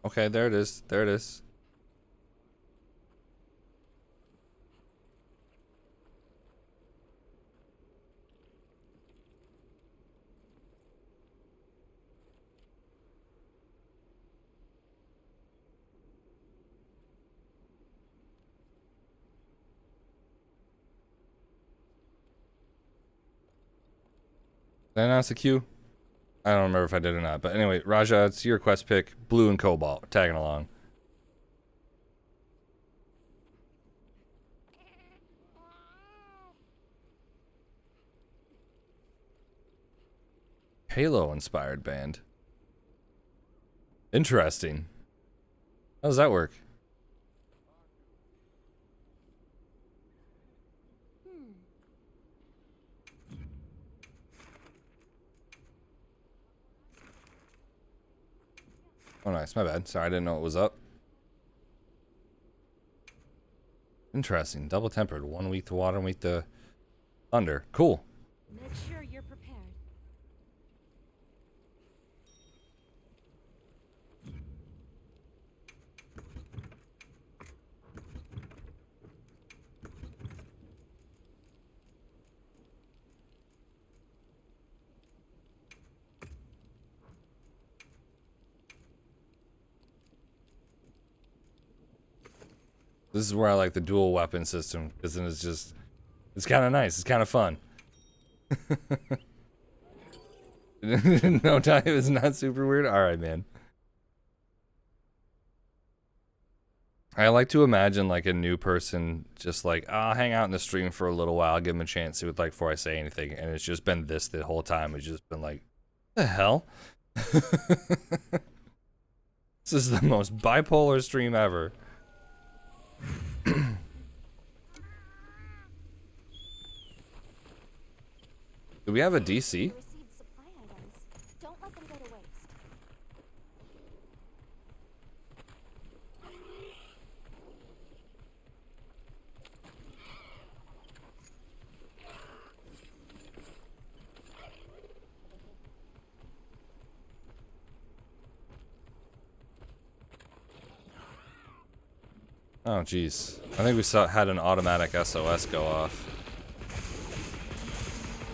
Okay, there it is. There it is. Did I announce the queue? I don't remember if I did or not. But anyway, Raja, it's your quest pick. Blue and Cobalt. Tagging along. Halo-inspired band. Interesting. How does that work? Oh, nice. My bad. Sorry, I didn't know it was up. Interesting. Double tempered. 1 week to water, 1 week to thunder. Cool. Make sure you're prepared. This is where I like the dual weapon system, because then it's just, it's kind of nice. It's kind of fun. No time is not super weird. All right, man. I like to imagine like a new person just like, I'll hang out in the stream for a little while, give them a chance to like before I say anything, and it's just been this the whole time. It's just been like, the hell? This is the most bipolar stream ever. Do we have a DC? Received supply items. Don't let them go to waste. Oh, jeez. I think we had an automatic SOS go off.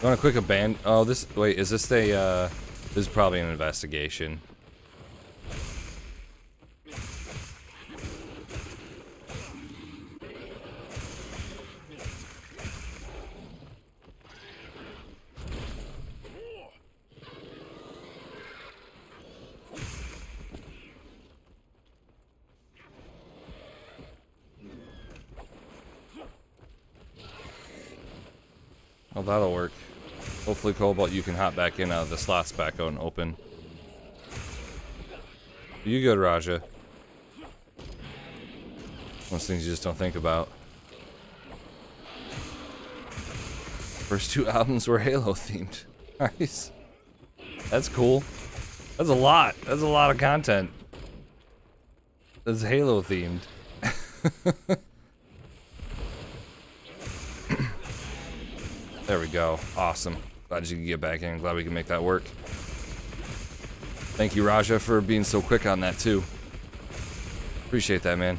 You want to quick abandon? Oh, this. Wait, is this a? This is probably an investigation. Oh, that'll work. Hopefully, Cobalt, you can hop back in out of the slots back out and open. You good, Raja? Those things you just don't think about. First 2 albums were Halo themed. Nice. That's cool. That's a lot. That's a lot of content. That's Halo themed. There we go. Awesome. Glad you could get back in. Glad we can make that work. Thank you, Raja, for being so quick on that, too. Appreciate that, man.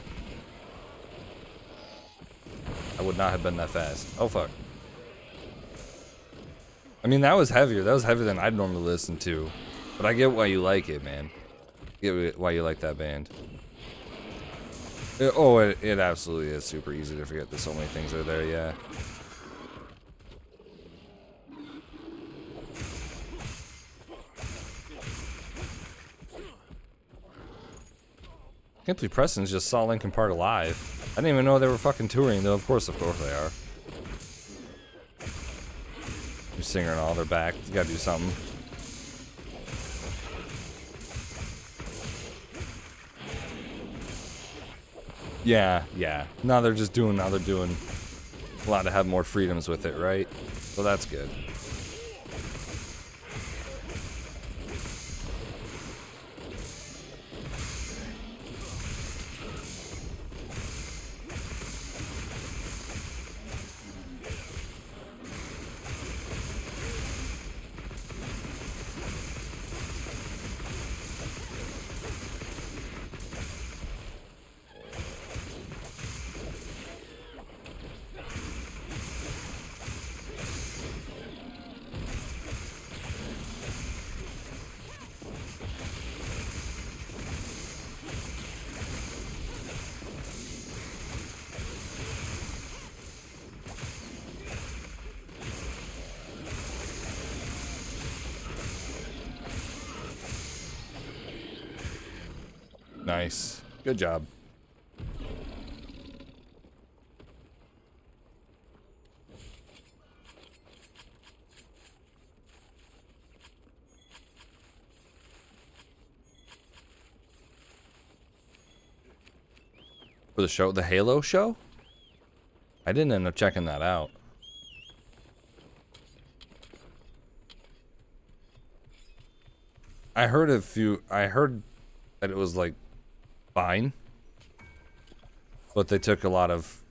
I would not have been that fast. Oh, fuck. I mean, that was heavier. That was heavier than I'd normally listen to. But I get why you like it, man. I get why you like that band. It absolutely is super easy to forget that so many things are there, yeah. Can't believe Preston's just saw Linkin Park live. I didn't even know they were fucking touring, though. Of course they are. New singer and all, they're back. You gotta do something. Yeah. Now they're doing allowed to have more freedoms with it, right? So that's good. Nice. Good job. For the show, the Halo show? I didn't end up checking that out. I heard that it was like fine, but they took a lot of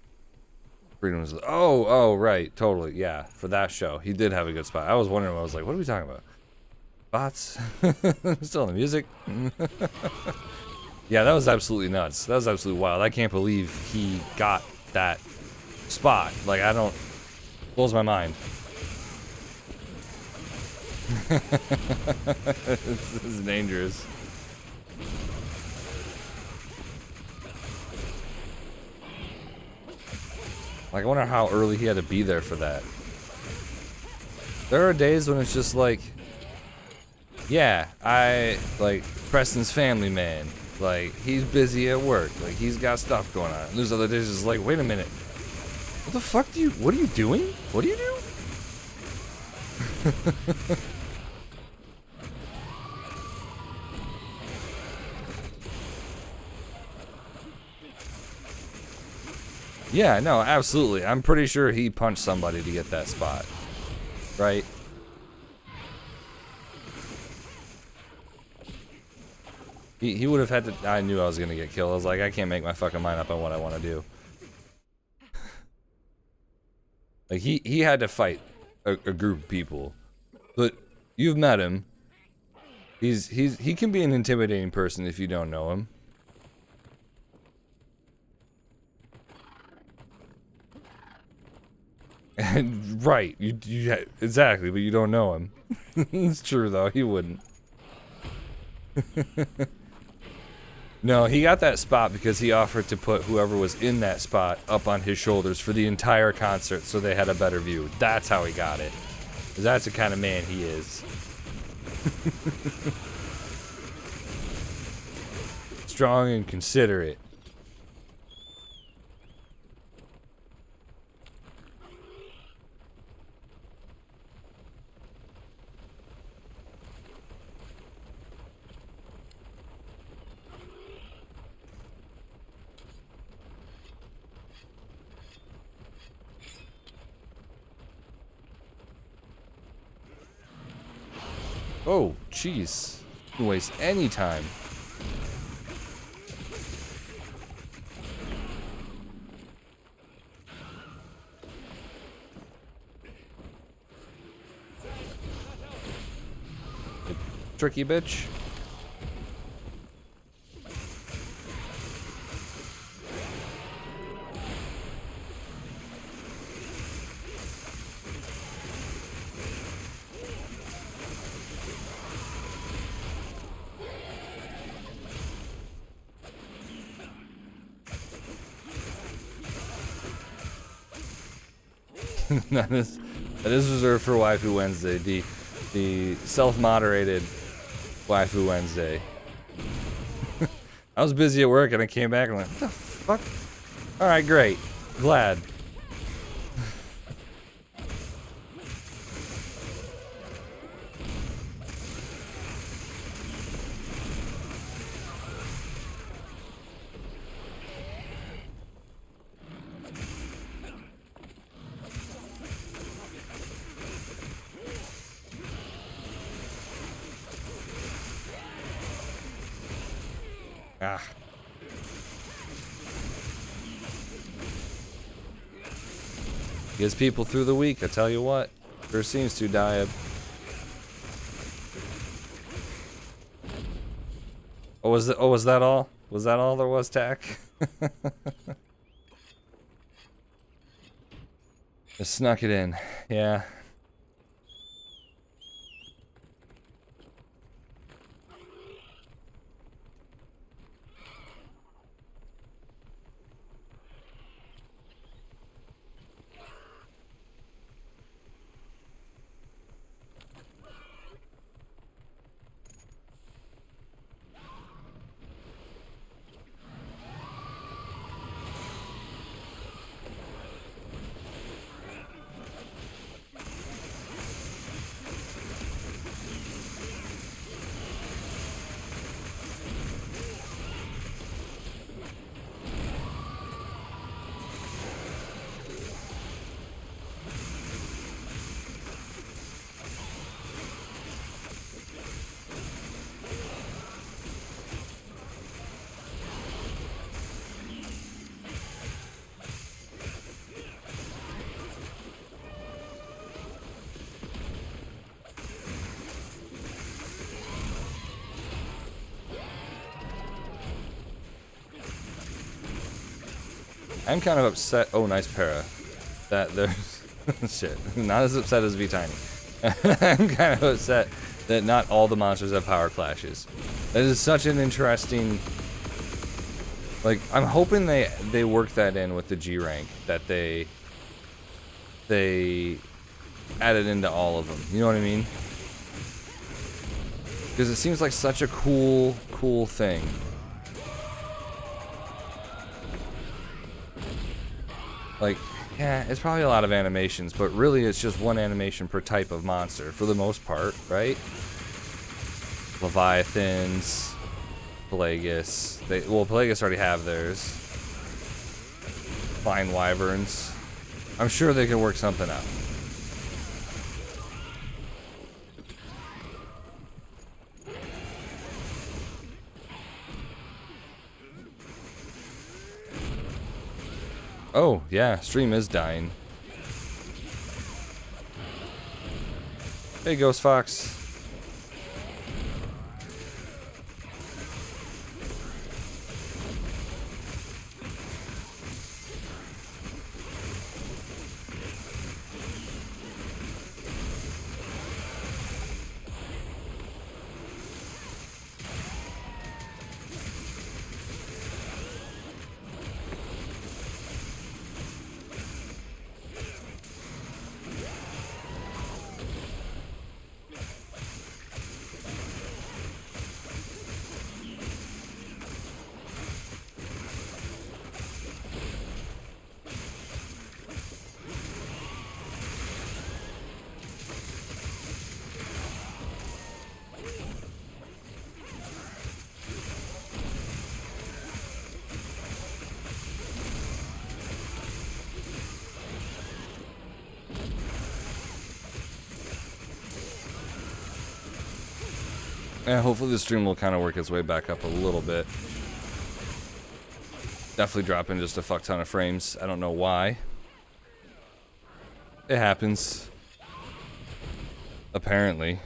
freedoms. Oh, right, totally, yeah. For that show, he did have a good spot. I was wondering, I was like, what are we talking about? Spots? Still in the music? Yeah, that was absolutely nuts. That was absolutely wild. I can't believe he got that spot. Like, blows my mind. This is dangerous. Like, I wonder how early he had to be there for that. There are days when it's just like, yeah, like, Preston's family man. Like, he's busy at work. Like, he's got stuff going on. And there's other days it's like, wait a minute. What the fuck what are you doing? What do you do? Yeah, no, absolutely. I'm pretty sure he punched somebody to get that spot. Right? He would have had to... I knew I was going to get killed. I was like, I can't make my fucking mind up on what I want to do. Like, he had to fight a group of people. But you've met him. He can be an intimidating person if you don't know him. Right, exactly, but you don't know him. It's true though, he wouldn't. No, he got that spot because he offered to put whoever was in that spot up on his shoulders for the entire concert so they had a better view. That's how he got it. 'Cause that's the kind of man he is. Strong and considerate. Oh, jeez. Don't waste any time. You tricky bitch. that is reserved for Waifu Wednesday. The self-moderated Waifu Wednesday. I was busy at work and I came back and I'm like, what the fuck? Alright, great. Glad. Ah. Gets people through the week, I tell you what. Sure seems to, Diab. Oh, was that all? Was that all there was, Tack? Just snuck it in. Yeah. I'm kind of upset. Oh, nice para. That there's shit. Not as upset as V-Tiny. I'm kind of upset that not all the monsters have power clashes. That is such an interesting. Like, I'm hoping they work that in with the G rank, that they added into all of them. You know what I mean? Because it seems like such a cool thing. Like, yeah, it's probably a lot of animations, but really it's just one animation per type of monster, for the most part, right? Leviathans, Pelagus. Well, Pelagus already have theirs. Flying Wyverns. I'm sure they can work something out. Oh, yeah, stream is dying. Hey, Ghost Fox. Yeah, hopefully the stream will kind of work its way back up a little bit. Definitely dropping just a fuck ton of frames. I don't know why. It happens. Apparently.